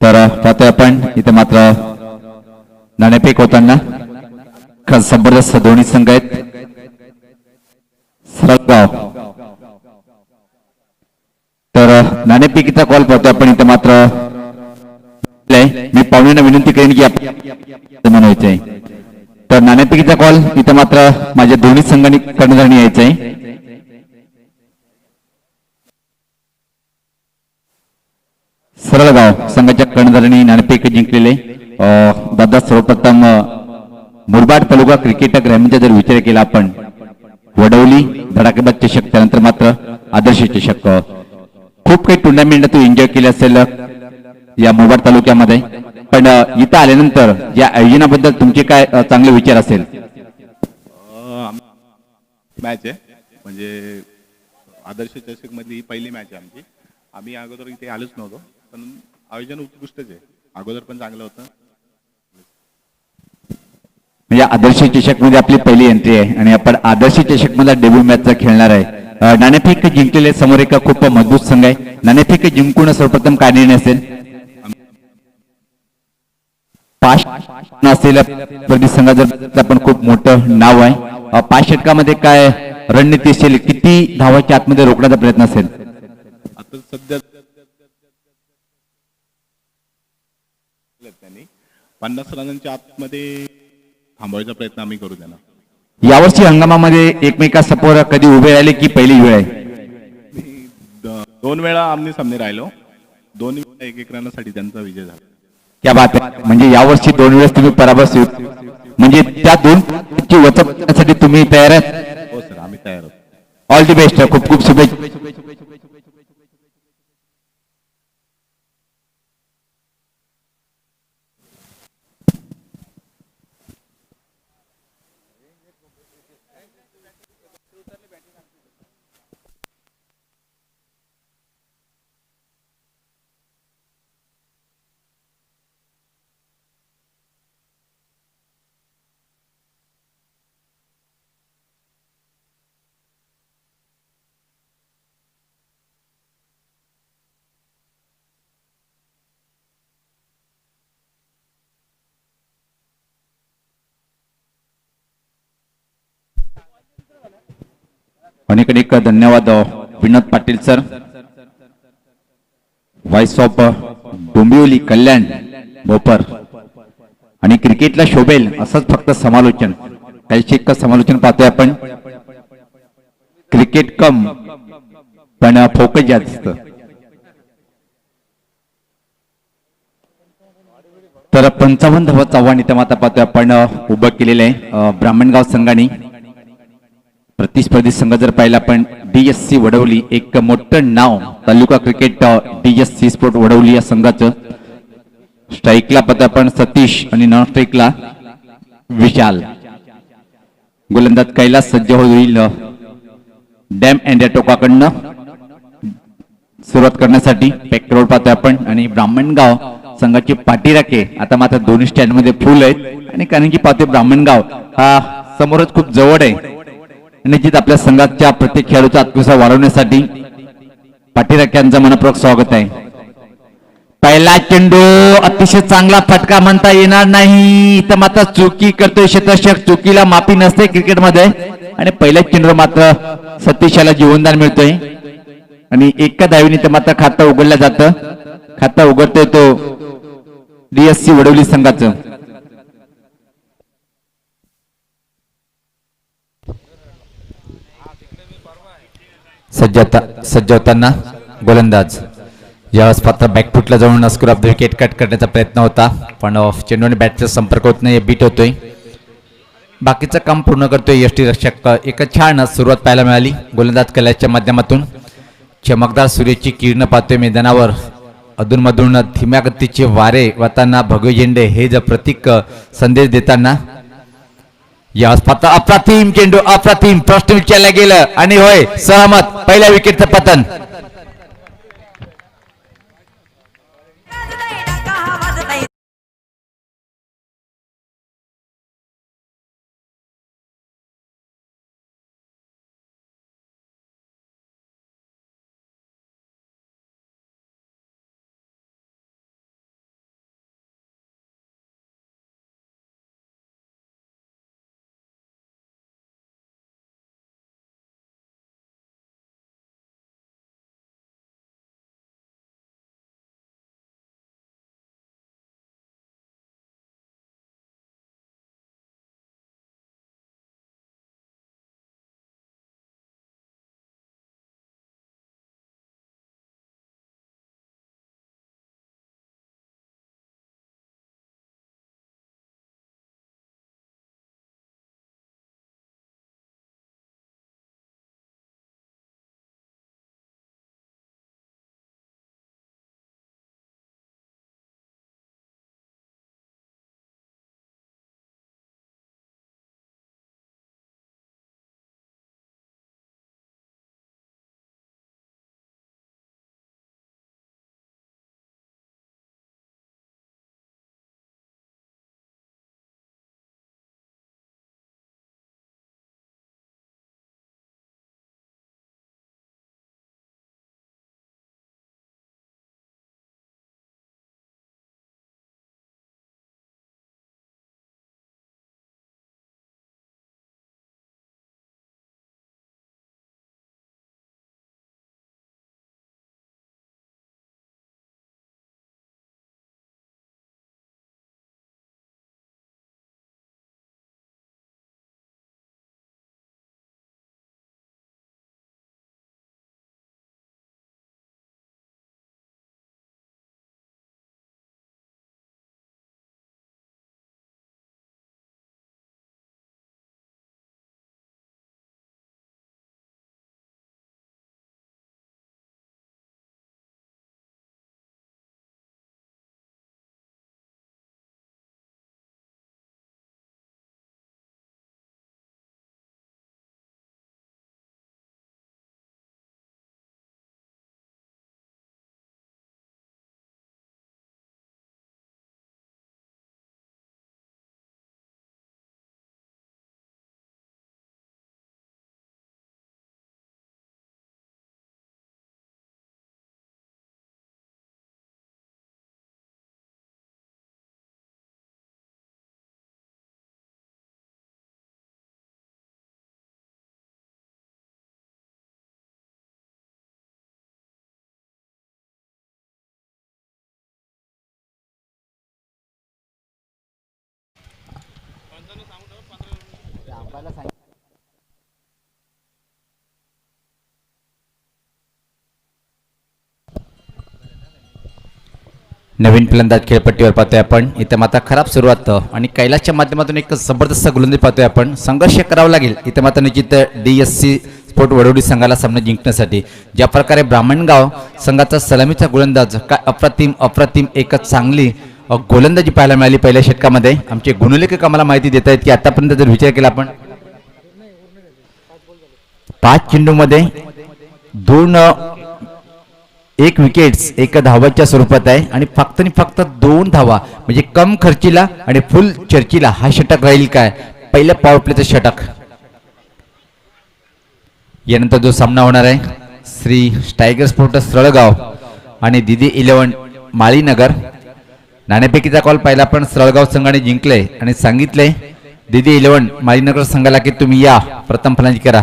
तर पाहतोय आपण इथे मात्र नाणेफेक होताना जबरदस्त दोन्ही संघ आहेत. सरळगाव तर नाणेफेकीचा कॉल पाहतोय आपण इथे मात्र. मी पाहुण्यांना विनंती करेन की आपण म्हणायचंय तर नाणेफेकीचा कॉल इथे मात्र माझ्या दोन्ही संघांनी कर्णधारणी यायचंय. सरळगाव संघाच्या कर्णधारांनी नाणेफेक जिंकलेले. दादा सर्वप्रथम मुरबाड तालुका क्रिकेट ग्रामीणचा जर विचार केला आपण वडवली धडाकेबाज चषक त्यानंतर मात्र आदर्श चषक खूप काही टुर्नामेंट तू एन्जॉय केले असेल या मुरबाड तालुक्यामध्ये. पण इथं आल्यानंतर या आयोजनाबद्दल तुमचे काय चांगले विचार असेल? मॅच आहे म्हणजे आदर्श चषक मधली ही पहिली मॅच आहे आमची. आम्ही अगोदर इथे आलोच नव्हतो पण आयोजन उत्कृष्टच आहे. अगोदर पण चांगलं होतं. म्हणजे आदर्श चषक मध्ये आपली पहिली एंट्री आहे आणि आपण आदर्श चषक मध्ये डेब्यू मॅच खेळणार आहे. नाणेफेक जिंकलेले समोर एक खूप मजबूत संघ आहे. नाणेफेक जिंकून सर्वप्रथम काय निर्णय असेल? 5 असलेल्या प्रति संघाचं आपण खूप मोठं नाव आहे. 5 षटकामध्ये काय रणनीती असेल? किती धावाच्या आतमध्ये रोखण्याचा प्रयत्न असेल? आता सध्या त्यांनी 50 रनांच्या आतमध्ये थांबवायचा प्रयत्न आम्ही करू त्यांना. यावर्षी हंगामामध्ये एकमेकासमोर कधी उभे राहिले की पहिली वेळ आहे? 2 वेळा आमने सामने राहिलो. 2 वेळा 1-1 रनासाठी त्यांचा विजय झाला. क्या बात आहे. म्हणजे यावर्षी 2 वेळेस तुम्ही पराभव म्हणजे त्या 2 ची वचपण्यासाठी तुम्ही तयार आहेत? हो सर आम्ही तयार आहोत. All the best. खूप खूप शुभेच्छा. अनेक अनेक धन्यवाद Vinod Patil sir, voice of Dombivli Kalyan Bhopar. आणि क्रिकेटला शोभेल असंच फक्त समालोचन, शैक्षिक समालोचन पाहतोय आपण. क्रिकेट कम पण फोकस जास्त. तर 55 धावांचं आव्हान इथं माता पाहतोय आपण उभं केलेलं आहे ब्राह्मणगाव संघाने. प्रतिस्पर्धी संघ जर पाहिला आपण DSC वडवली, एक मोठं नाव तालुका क्रिकेट DSC स्पोर्ट वडवली या संघाचं. स्ट्राईकला पाहतो आपण सतीश आणि नॉन स्ट्राईकला विशाल. गोलंदाज कैलास सज्ज होईल डॅम अँड टोकाकडनं सुरुवात करण्यासाठी. पॅक्रोड पाहतोय आपण आणि ब्राह्मणगाव संघाची पाठी राखे आता मात्र दोन्ही स्टँड मध्ये फुल आहेत. आणि कारण की पाहतोय ब्राह्मणगाव हा समोरच खूप जवळ आहे. निश्चित आपल्या संघाच्या प्रत्येक खेळाडूचा आत्मविश्वास वाढवण्यासाठी पाठीराख्यांचं मनपूर्वक स्वागत आहे. पहिला चेंडू अतिशय चांगला फटका म्हणता येणार नाही, तर मात्र चुकी करतोय क्षेत्ररक्षक. चुकीला माफी नसते क्रिकेटमध्ये. आणि पहिल्या चेंडूवर मात्र सतीशाला जीवनदान मिळतोय आणि एका धावीने तर मात्र खातं उघडलं जातं. खातं उघडतोय तो DSC वडवली संघाचं. सज्ज होताना गोलंदाज यावेळेस पात्र बॅकफुटला जाऊन score of the wicket cut करण्याचा प्रयत्न होता, पण चेंडूने बॅटचा संपर्क होत नाही, बीट होतोय. बाकीचं काम पूर्ण करतोय यष्टी रक्षक. एक छान सुरुवात पाहायला मिळाली गोलंदाज कैलासच्या माध्यमातून. चमकदार सूर्याची किरण पाहतोय मैदानावर. अधूनमधून धीम्या गतीचे वारे वाहताना भगवे झेंडे हे जर प्रतीक संदेश देताना. यावेळेस पात्र अप्रतिम चेंडू, अप्रतिम प्रश्न विचारला गेलं आणि होय सहमत. पहिल्या विकेटचं पतन. नवीन फलंदाज खेळपट्टीवर पाहतोय आपण. इथे मात्र खराब सुरुवात आणि कैलासच्या माध्यमातून एक जबरदस्त गोलंदाजी पाहतोय आपण. संघर्ष करावा लागेल इथे मात्र निश्चित DSC स्पोर्ट वडोली संघाला सामना जिंकण्यासाठी. ज्या प्रकारे ब्राह्मणगाव संघाचा सलामीचा गोलंदाज काय अप्रतिम एकच चांगली गोलंदाजी पाहायला मिळाली पहिल्या षटकामध्ये. आमचे गुणलेखक आम्हाला माहिती देत आहेत की आतापर्यंत जर विचार केला आपण 5 चेंडूमध्ये 1 विकेट्स 1 धावाच्या स्वरूपात आहे आणि फक्त 2 धावा म्हणजे कम खर्चीला आणि फुल चर्चीला हा षटक राहील काय पहिल्या पॉवर प्लेचं षटक. यानंतर जो सामना होणार आहे श्री टायगर स्पोर्ट्स सळगाव आणि दिदी 11 माळीनगर. नाणेफेकीचा कॉल पाहिला पण सळगाव संघाने जिंकले आणि सांगितले दिदी 11 माळीनगर संघाला की तुम्ही या प्रथम फलंदाजी करा.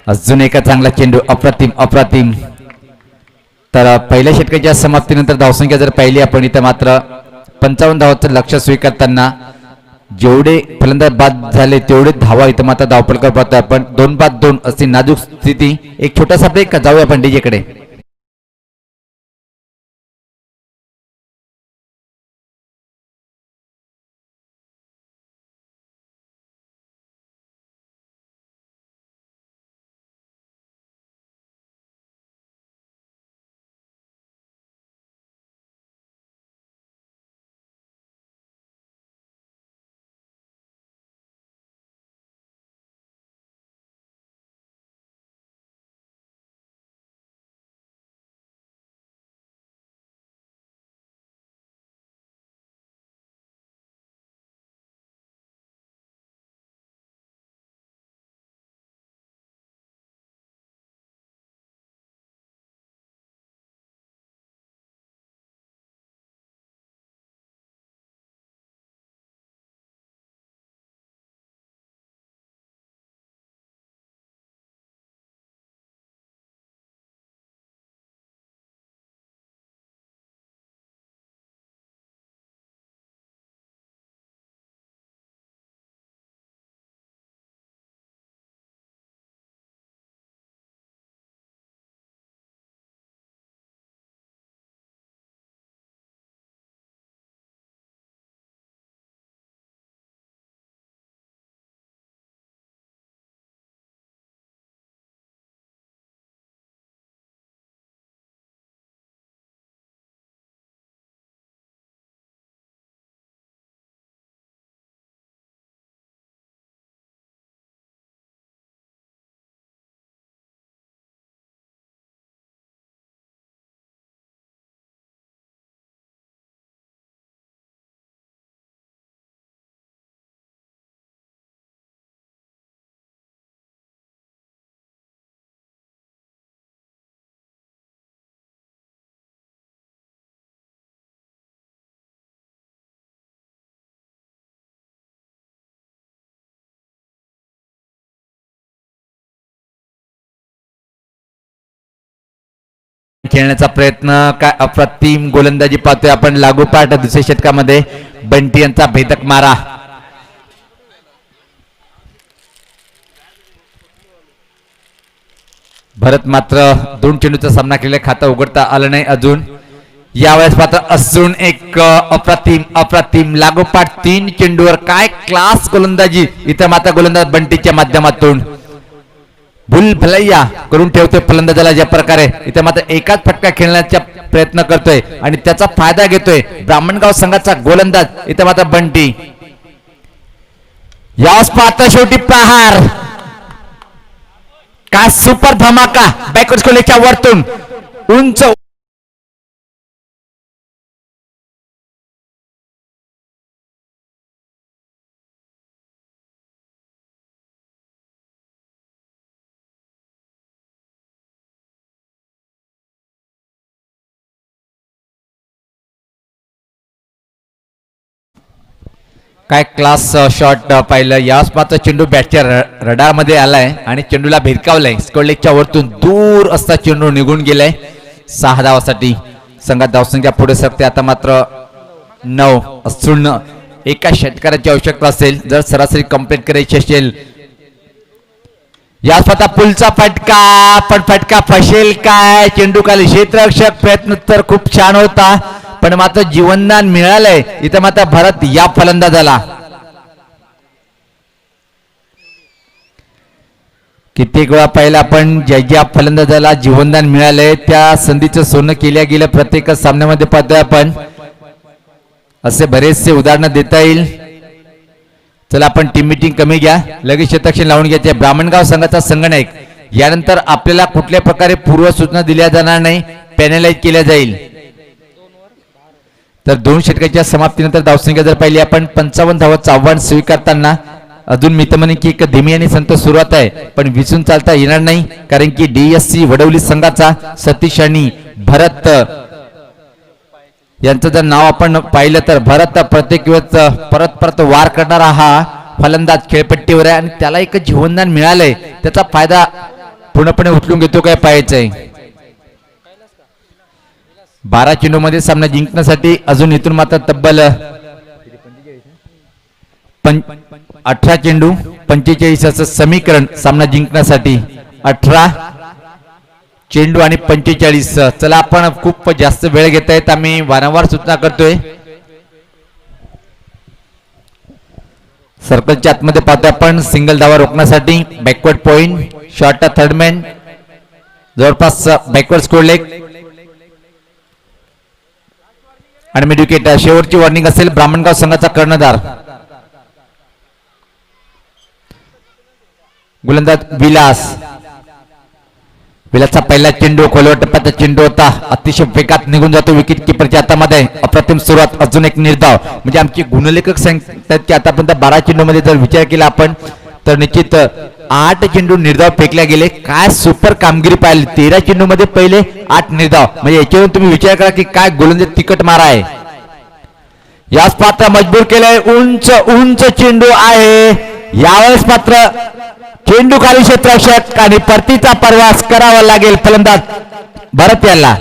अजून एका चांगला चेंडू अप्रतिम. तर पहिल्या षटकाच्या समाप्तीनंतर धावसंख्या जर पाहिली आपण इथं मात्र 55 धावाचं लक्ष स्वीकारताना जेवढे फलंदाज बाद झाले तेवढे धावा इथं मात्र धावपलकर पाहतोय आपण. 2-2 अशी नाजूक स्थिती. एक छोटासा ब्रेक जाऊया आपण डीजेकडे. खेळण्याचा प्रयत्न काय अप्रतिम गोलंदाजी पाहतोय आपण लागोपाठ दुसऱ्या षटकामध्ये. बंटी यांचा भेदक मारा. भरत मात्र 2 चेंडूचा सामना केला. खाता उघडता आलं नाही अजून. यावेळेस मात्र अजून एक अप्रतिम लागोपाठ 3 चेंडूवर काय क्लास गोलंदाजी इथं मात्र गोलंदाज बंटीच्या माध्यमातून भूल भलैया करून ठेवतोय फलंदाजाला. ज्या प्रकारे इथे मात्र एकाच फटका खेळण्याचा प्रयत्न करतोय आणि त्याचा फायदा घेतोय ब्राह्मणगाव संघाचा गोलंदाज इथे मात्र बंटी. यास पाहता शेवटी प्रहार. का सुपर धमाका बॅकवर्ड खोलीच्या वरतून उंच काय क्लास शॉट पाहिलं. यास मात्र चेंडू बॅटच्या रडारमध्ये आलाय आणि चेंडूला भिरकावलाय. स्कोरलेगच्या वरतून दूर असता चेंडू निघून गेलाय. 6 धावासाठी संघात धावसंख्या पुढे सरते. आता मात्र 9 असून एका षटकाराची आवश्यकता असेल. जर सरासरी कंप्लीट करायची असेल या स्वतः पुलचा फटका, पण फटका फसेल काय? चेंडू खाली, क्षेत्ररक्षक प्रयत्न तर खूप छान होता, पण मात्र जीवनदान मिळालंय इथं मात्र भरत या फलंदाजाला. कित्येक वेळा पहिला आपण ज्या फलंदाजाला जीवनदान मिळालंय त्या संधीचं सोनं केल्या गेलं प्रत्येक सामन्यामध्ये पाहतोय आपण. असे बरेचसे उदाहरणं देता येईल. चला आपण टीम मीटिंग कमी घ्या, लगेच शतक्षण लावून घ्यायचे. ब्राह्मणगाव संघाचा संगणक यानंतर आपल्याला कुठल्या प्रकारे पूर्व सूचना दिल्या जाणार नाही, पॅनलाइज केल्या जाईल. तर 2 षटकाच्या समाप्तीनंतर धावसंख्या जर पाहिली आपण 55 धावांचं आव्हान स्वीकारताना अजून मी तर म्हणेन की एक धीमी आणि संत सुरुवात आहे, पण विसून चालता येणार नाही, कारण की DSC वडवली संघाचा सतीश आणि भरत यांचं जर नाव आपण पाहिलं तर भरत प्रत्येक वेळेस परत परत वार करणारा हा फलंदाज खेळपट्टीवर आहे आणि त्याला एक जीवनदान मिळालंय, त्याचा फायदा पूर्णपणे उचलून घेतो काय पाहायचंय. 12 चेंडूमध्ये सामना जिंकण्यासाठी अजून इथून मात्र तब्बल 18 चेंडू 45 असं समीकरण सामना जिंकण्यासाठी. 18 चेंडू आणि 45. चला आपण खूप जास्त वेळ घेत आहेत, आम्ही वारंवार सूचना करतोय. सर्कलच्या आतमध्ये पाहतोय आपण सिंगल धावा रोखण्यासाठी बॅकवर्ड पॉइंट, शॉर्ट थर्डमॅन, जवळपास बॅकवर्ड स्कोर लेग आणि मिड विकेट. शेवटची वॉर्निंग असेल ब्राह्मणगाव संघाचा कर्णधार. गोलंदाज विलासचा पहिला चेंडू खोलवर टप्प्याचा चेंडू होता, अतिशय वेगात निघून जातो विकेट किपरच्या हातामध्ये. अप्रतिम सुरुवात, अजून एक निर्धाव. म्हणजे आमचे गुणलेखक सांगतात की आतापर्यंत 12 चेंडू मध्ये जर विचार केला आपण तर निश्चित 8 चेंडू निर्धाव फेकल्या गेले. काय सुपर कामगिरी पाहिली. 13 चेंडू मध्ये पहिले 8 निर्धाव, म्हणजे याच्यावरून तुम्ही विचार करा की काय गोलंदाज तिकट मारा आहे. याच पात्र मजबूर केलंय, उंच उंच चेंडू आहे. यावेळेस मात्र चेंडू खाली, क्षेत्ररक्षक आणि परतीचा प्रवास करावा लागेल फलंदाज भरत याला.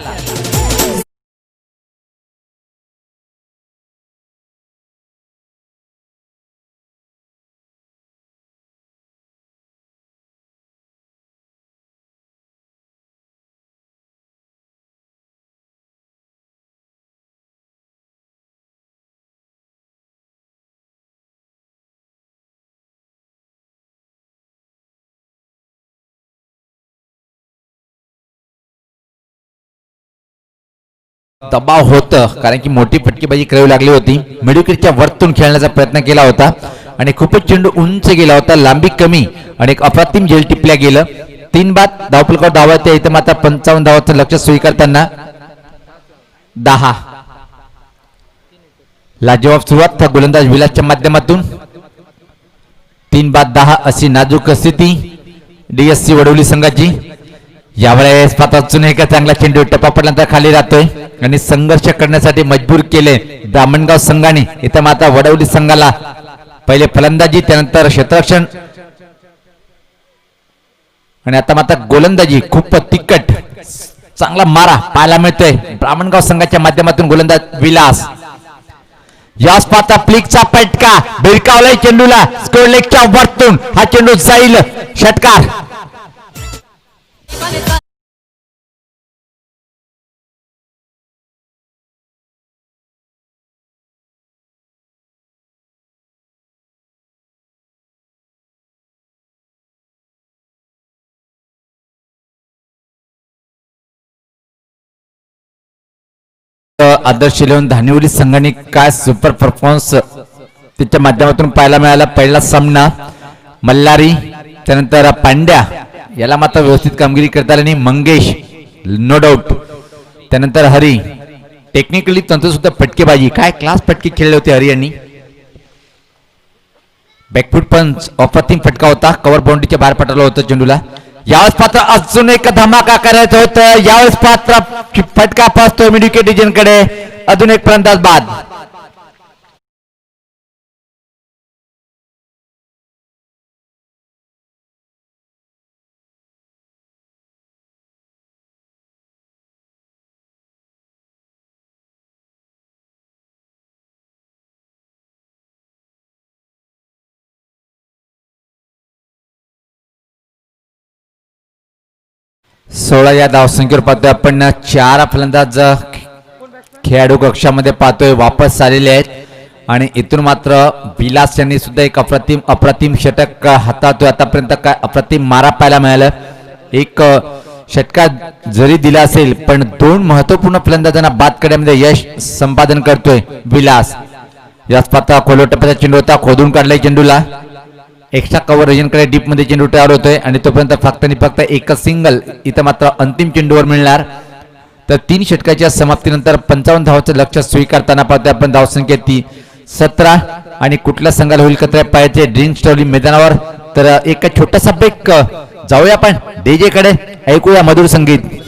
दबाव होतं, कारण की मोठी फटकेबाजी करावी लागली होती. मिडविकेटच्या वरतून खेळण्याचा प्रयत्न केला होता आणि खूपच चेंडू उंच गेला होता, लांबी कमी आणि एक अप्रतिम झेल टिपल्या गेलं. 3 बाद धावफलकावर धावा येते. इथं मात्र 55 धावांचं लक्ष स्वीकारताना 10. लाजवाब सुरुवात गोलंदाज विलासच्या माध्यमातून. 3 बाद 10 अशी नाजूक स्थिती DSC वडवली संघाची. यावेळेस पात्र अजून एका चांगला चेंडू टप्पा पडल्यानंतर खाली राहतोय आणि संघर्ष करण्यासाठी मजबूर केले ब्राह्मणगाव संघाने. इथं मात्र वडवली संघाला पहिले फलंदाजी, त्यानंतर क्षेत्ररक्षण आणि आता मात्र गोलंदाजी. खूप तिखट चांगला मारा पाहायला मिळतोय ब्राह्मणगाव संघाच्या माध्यमातून. गोलंदाज विलास, याच पात्र फ्लिकचा फटका भिरकावलाय चेंडूला, स्कोर लेगच्या वरतून हा चेंडू जाईल षटकार. आदर्श इलेव्हन धानिवली संघाने काय सुपर परफॉर्मन्स त्याच्या माध्यमातून पाहायला मिळाला. पहिला सामना मल्हारी, त्यानंतर पांड्या याला मात्र व्यवस्थित कामगिरी करता आली नाही. मंगेश नो डाऊट, त्यानंतर हरी. टेक्निकली तंत्र सुद्धा फटकेबाजी, काय क्लास फटके खेळले होते हरी यांनी. बॅकफूट पंच अप्रतिम फटका होता, कव्हर बाउंड्रीच्या बाहेर पडलं होतं चेंडूला. यावेळेस पात्र अजून एक धमाका करायचं होतं. यावेळेस पात्र फटका पाचतोय मिड विकेट कडे. अजून एक फलंदाज बाद. 16 या धावसंख्येवर पाहतोय आपण 4 फलंदाज खेळाडू कक्षामध्ये पाहतोय वापस आलेले आहेत आणि इथून मात्र विलास यांनी सुद्धा एक अप्रतिम षटक हाताळतोय. आतापर्यंत काय अप्रतिम मारा पाहायला मिळालं. एक षटकात जरी दिला असेल पण 2 महत्वपूर्ण फलंदाजांना बाद करण्यामध्ये यश संपादन करतोय विलास. याच पाहता खोलवर टप्प्याचा चेंडू होता, खोदून काढलाय चेंडूला. एक्स्ट्रा कव्हर रिजनकडे डीप मध्ये चेंडू तयार होतोय आणि तोपर्यंत फक्त आणि फक्त एकच सिंगल इथं मात्र अंतिम चेंडूवर मिळणार. तर 3 षटकाच्या समाप्तीनंतर 55 धावाचं लक्ष्य स्वीकारताना पाहतोय आपण धावसंख्या ती 17 आणि कुठल्या संघाला होईल कत्र पाहायचे ड्रीम स्टोरी मैदानावर. तर एक छोटासा ब्रेक जाऊया आपण डीजे कडे, ऐकूया मधुर संगीत.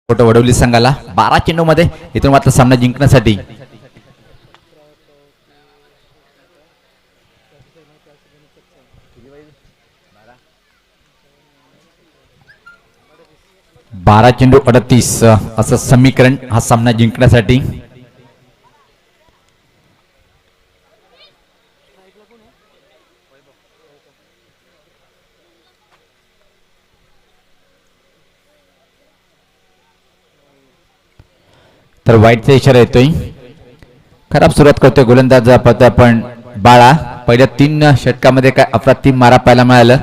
वडवली संघाला 12 चेंडू मध्ये इथून मात्र सामना जिंकण्यासाठी. बारा चेंडू 38 असं समीकरण हा सामना जिंकण्यासाठी. तर वाईटचा इशारा येतोय. खराब सुरुवात करतोय गोलंदाज पाहतोय आपण बाळा. पहिल्या 3 षटकामध्ये काय अप्रतिम मारा पाहायला मिळालं.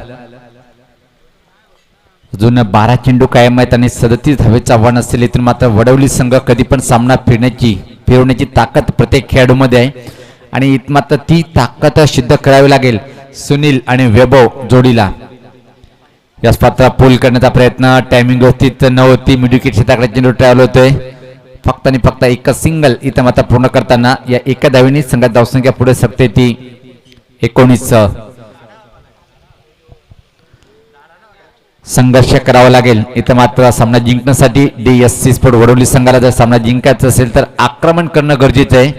अजून 12 चेंडू कायम आहेत आणि 37 धावेचं आव्हान असेल. इथून मात्र वडवली संघ कधी पण सामना फिरवण्याची ताकद प्रत्येक खेळाडूमध्ये आहे आणि इथं मात्र ती ताकद सिद्ध करावी लागेल सुनील आणि वैभव जोडीला. याच पात्र पूल करण्याचा प्रयत्न, टायमिंग व्यवस्थित नव्हती. मिडविकेट क्षेत्राकडे चेंडू ट्रॅव्हल होतोय. फक्त आणि फक्त एक सिंगल इथं मात्र पूर्ण करताना या एका धावेने संघात धावसंख्या पुढे सरकते ती 19. संघर्ष करावा लागेल इथं मात्र सामना जिंकण्यासाठी. DSC स्पोर्ट वडवली संघाला जर सामना जिंकायचा असेल तर आक्रमण करणं गरजेचं आहे.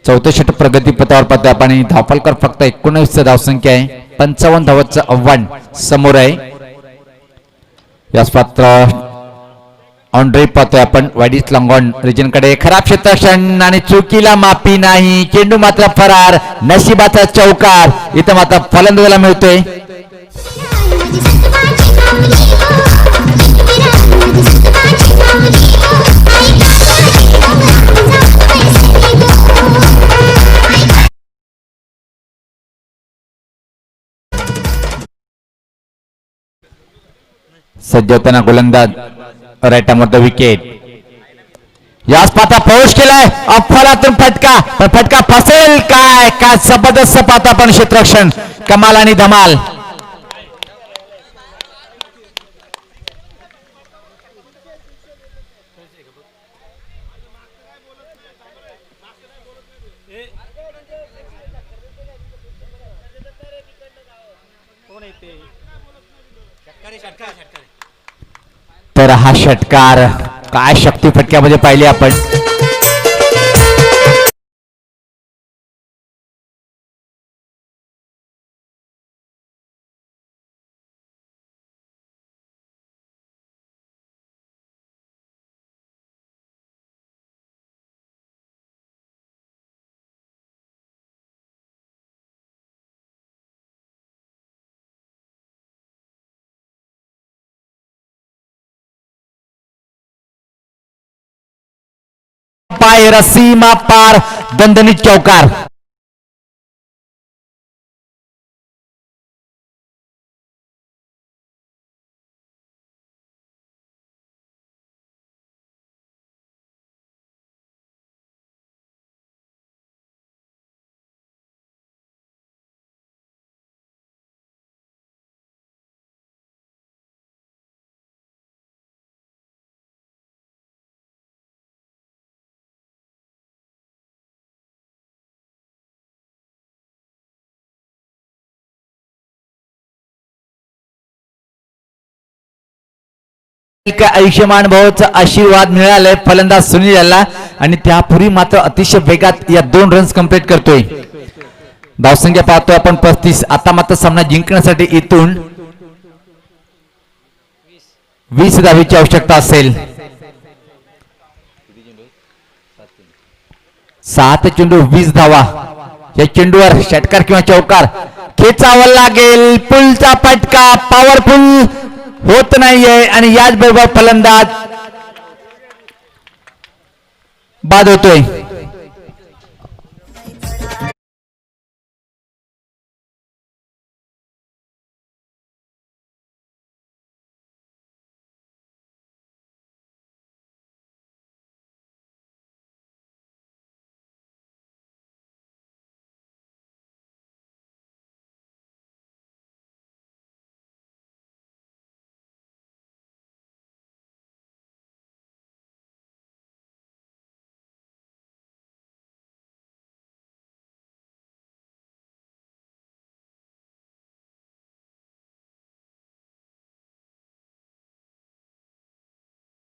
4थं षटक प्रगतीपथावर पाहतोय आपण. धावफलकर फक्त 19 धावसंख्या आहे. 55 धावांचं आव्हान समोर आहे. याच पात्र ऑन ड्राइव्ह पाहतोय आपण वाईडिस लॉंगॉन रिजन कडे. खराब क्षेत्ररक्षण आणि चुकीला माफी नाही. चेंडू मात्र फरार. नशिबाचा चौकार इथं मात्र फलंदाजाला मिळतोय. सज्ज होताना गोलंदाज राईट विकेट. याच पाता पाऊस केलाय. अफलातून फटका, पण फटका फसेल काय? काय जबरदस्त पाहता पण क्षेत्ररक्षण, कमाल आणि धमाल. तर हा षटकार काय शक्ती फटक्यामध्ये पाहिले आपण. पाय रसीमा पार दणदणीत चौकार. आयुष्यमान भाऊचा आशीर्वाद मिळालाय फलंदाज सुनील याला आणि त्यापूर्वी मात्र अतिशय वेगात या 2 रन्स कंप्लीट करतोय. धावसंख्या पाहतोय आपण 35. आता मात्र सामना जिंकण्यासाठी इथून 20 धावेची आवश्यकता असेल. 7 चेंडू 20 धावा. या चेंडूवर षटकार किंवा चौकार खेचावा लागेल. पुलचा फटका पॉवरफुल होत नाहीये आणि याच बरोबर फलंदाज बाद होतोय.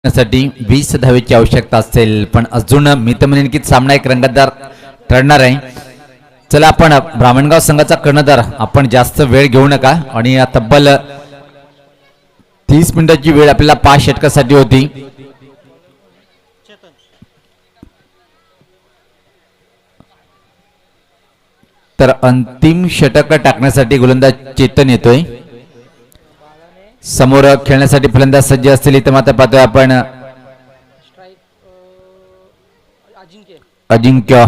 साठी 20 धावेची आवश्यकता असेल पण अजून मी तर म्हणेन की सामना एक रंगतदार ठरणार आहे. चला आपण ब्राह्मणगाव संघाचा कर्णधार आपण जास्त वेळ घेऊ नका आणि तब्बल 30 मिनिटाची वेळ आपल्याला 5 षटकासाठी होती. तर अंतिम षटक टाकण्यासाठी गोलंदाज चेतन येतोय. समोर खेळण्यासाठी फलंदाज सज्ज असतील इथं मात्र पाहतोय आपण अजिंक्य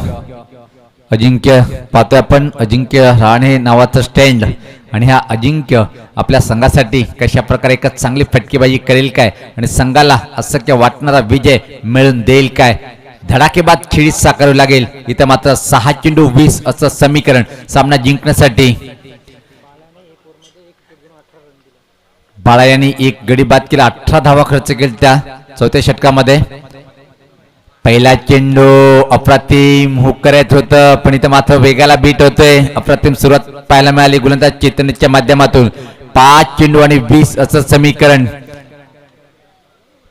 पाहतोय आपण अजिंक्य राणे नावाचं स्टँड आणि हा अजिंक्य आपल्या संघासाठी कशा प्रकारे एक चांगली फटकेबाजी करेल काय आणि संघाला अशक्य वाटणारा विजय मिळून देईल काय. धडाकेबाद खेळी साकारावी लागेल. इथं मात्र 6 चेंडू 20 असं समीकरण सामना जिंकण्यासाठी. बाळा यांनी एक गडी बाद केला. 18 धावा खर्च केला त्या 4थ्या षटकामध्ये. पहिला चेंडू अप्रतिम हुक करायचं होतं पण इथं मात्र वेगाला बीट होतोय. अप्रतिम सुरुवात पाहायला मिळाली गोलंदाज चेतनच्या माध्यमातून. 5 चेंडू आणि 20 असं समीकरण.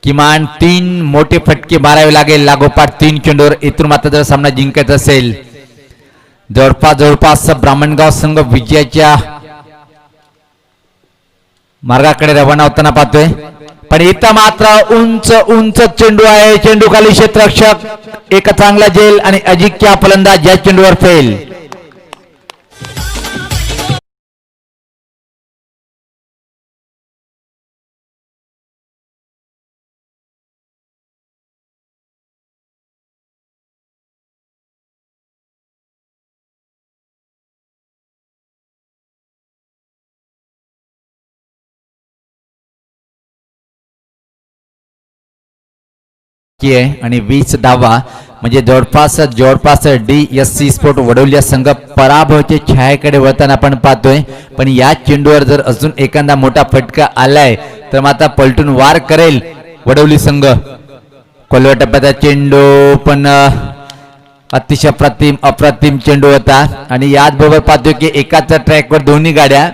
किमान 3 मोठे फटके मारावे लागेल लागोपाठ 3 चेंडूवर. इथून मात्र जर सामना जिंकायचा असेल जवळपास ब्राह्मणगाव संघ विजयाच्या मार्गाकडे रवाना होताना पाहतोय पण इथं मात्र उंच चेंडू आहे. चेंडू खाली क्षेत्ररक्षक एक चांगला झेल आणि अजिंक्य फलंदाज या चेंडूवर फेल. आणि 20 धावा म्हणजे जवळपास DSC स्पोर्ट वडोली संघ पराभवाच्या छायेकडे वळताना आपण पाहतोय. पण या चेंडूवर जर अजून एखादा मोठा फटका आलाय तर मात्र पलटून वार करेल वडोली संघ. कोलवा टप्प्याचा चेंडू पण अतिशय अप्रतिम चेंडू होता आणि याच बरोबर पाहतोय की एकाच ट्रॅकवर दोन्ही गाड्या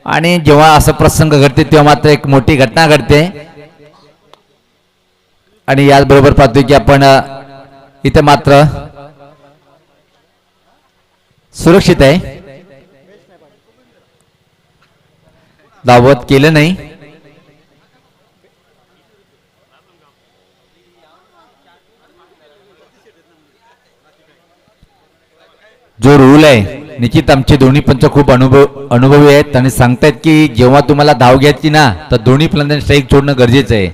आणि जेव्हा असा प्रसंग घडते तेव्हा मात्र एक मोठी घटना घडते. आणि याचबरोबर पाहतोय की आपण इथे मात्र सुरक्षित आहे. धावत केलं नाही. जो रूल आहे निश्चित आमचे दोन्ही पंच खूप अनुभवी आहेत आणि सांगतायत की जेव्हा तुम्हाला धाव घ्यायची ना तर दोन्ही फलंदाज स्ट्राईक सोडणं गरजेचं आहे.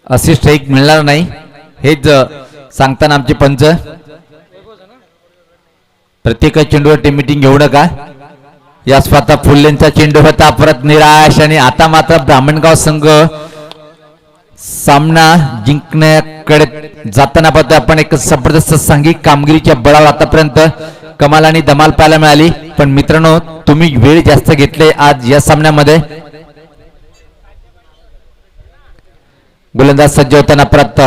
अशी स्ट्राईक मिळणार नाही हेच सांगताना आमचे पंच. प्रत्येक चेंडूवर टीम मिटिंग घेऊ नका. या स्वतः फुल्लेंचा चेंडू होता परत निराश आणि आता मात्र ब्राह्मणगाव संघ सामना जिंकण्याकडे जाताना पाहतोय आपण. एक जबरदस्त सांघिक कामगिरीच्या बळावर आतापर्यंत कमाल आणि धमाल पाहायला मिळाली. पण मित्रांनो तुम्ही वेळ जास्त घेतले आज या सामन्यामध्ये. गोलंदाज सज्ज होताना परत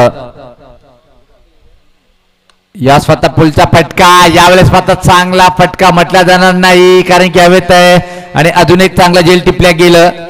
या स्वतः पुलचा फटका. यावेळेस स्वतः चांगला फटका म्हटला जाणार नाही कारण की हवेत आहे आणि अजून एक चांगला जेल टिपल्या गेलं.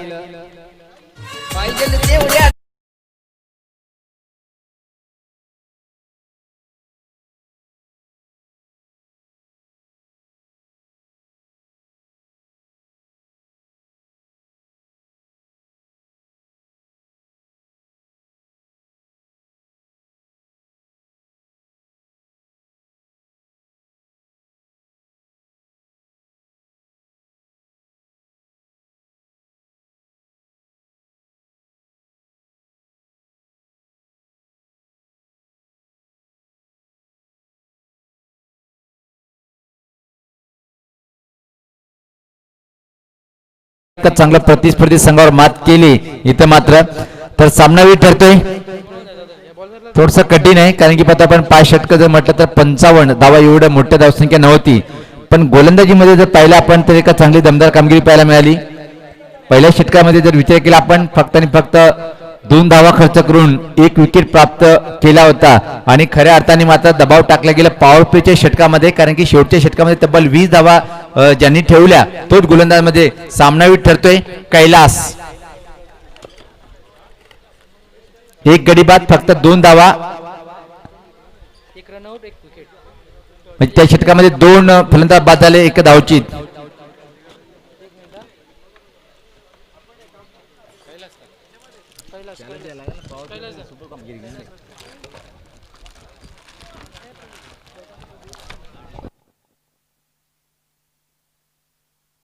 चांगलं प्रतिस्पर्धी संघावर मात केली इथं मात्र. तर सामनावीर ठरतोय. थोडस कठीण आहे कारण की आता आपण 5 षटकं जर म्हटलं तर 55 धावा एवढं मोठ्या धावसंख्या नव्हती. पण गोलंदाजीमध्ये जर पाहिलं आपण तर एका चांगली दमदार कामगिरी पाहायला मिळाली. पहिल्या षटकामध्ये जर विचार केला आपण फक्त आणि फक्त 2 धावा खर्च करून 1 विकेट प्राप्त केला होता आणि खऱ्या अर्थाने मात्र दबाव टाकला गेला पॉवर प्लेच्या षटकामध्ये कारण की शेवटच्या षटकामध्ये तब्बल 20 धावा ज्यांनी ठेवल्या तोच गोलंदाजमध्ये सामनावीर ठरतोय कैलास. 1 गडी बाद फक्त 2 धावा म्हणजे त्या षटकामध्ये 2 फलंदाज बाद झाले 1 धावचीत.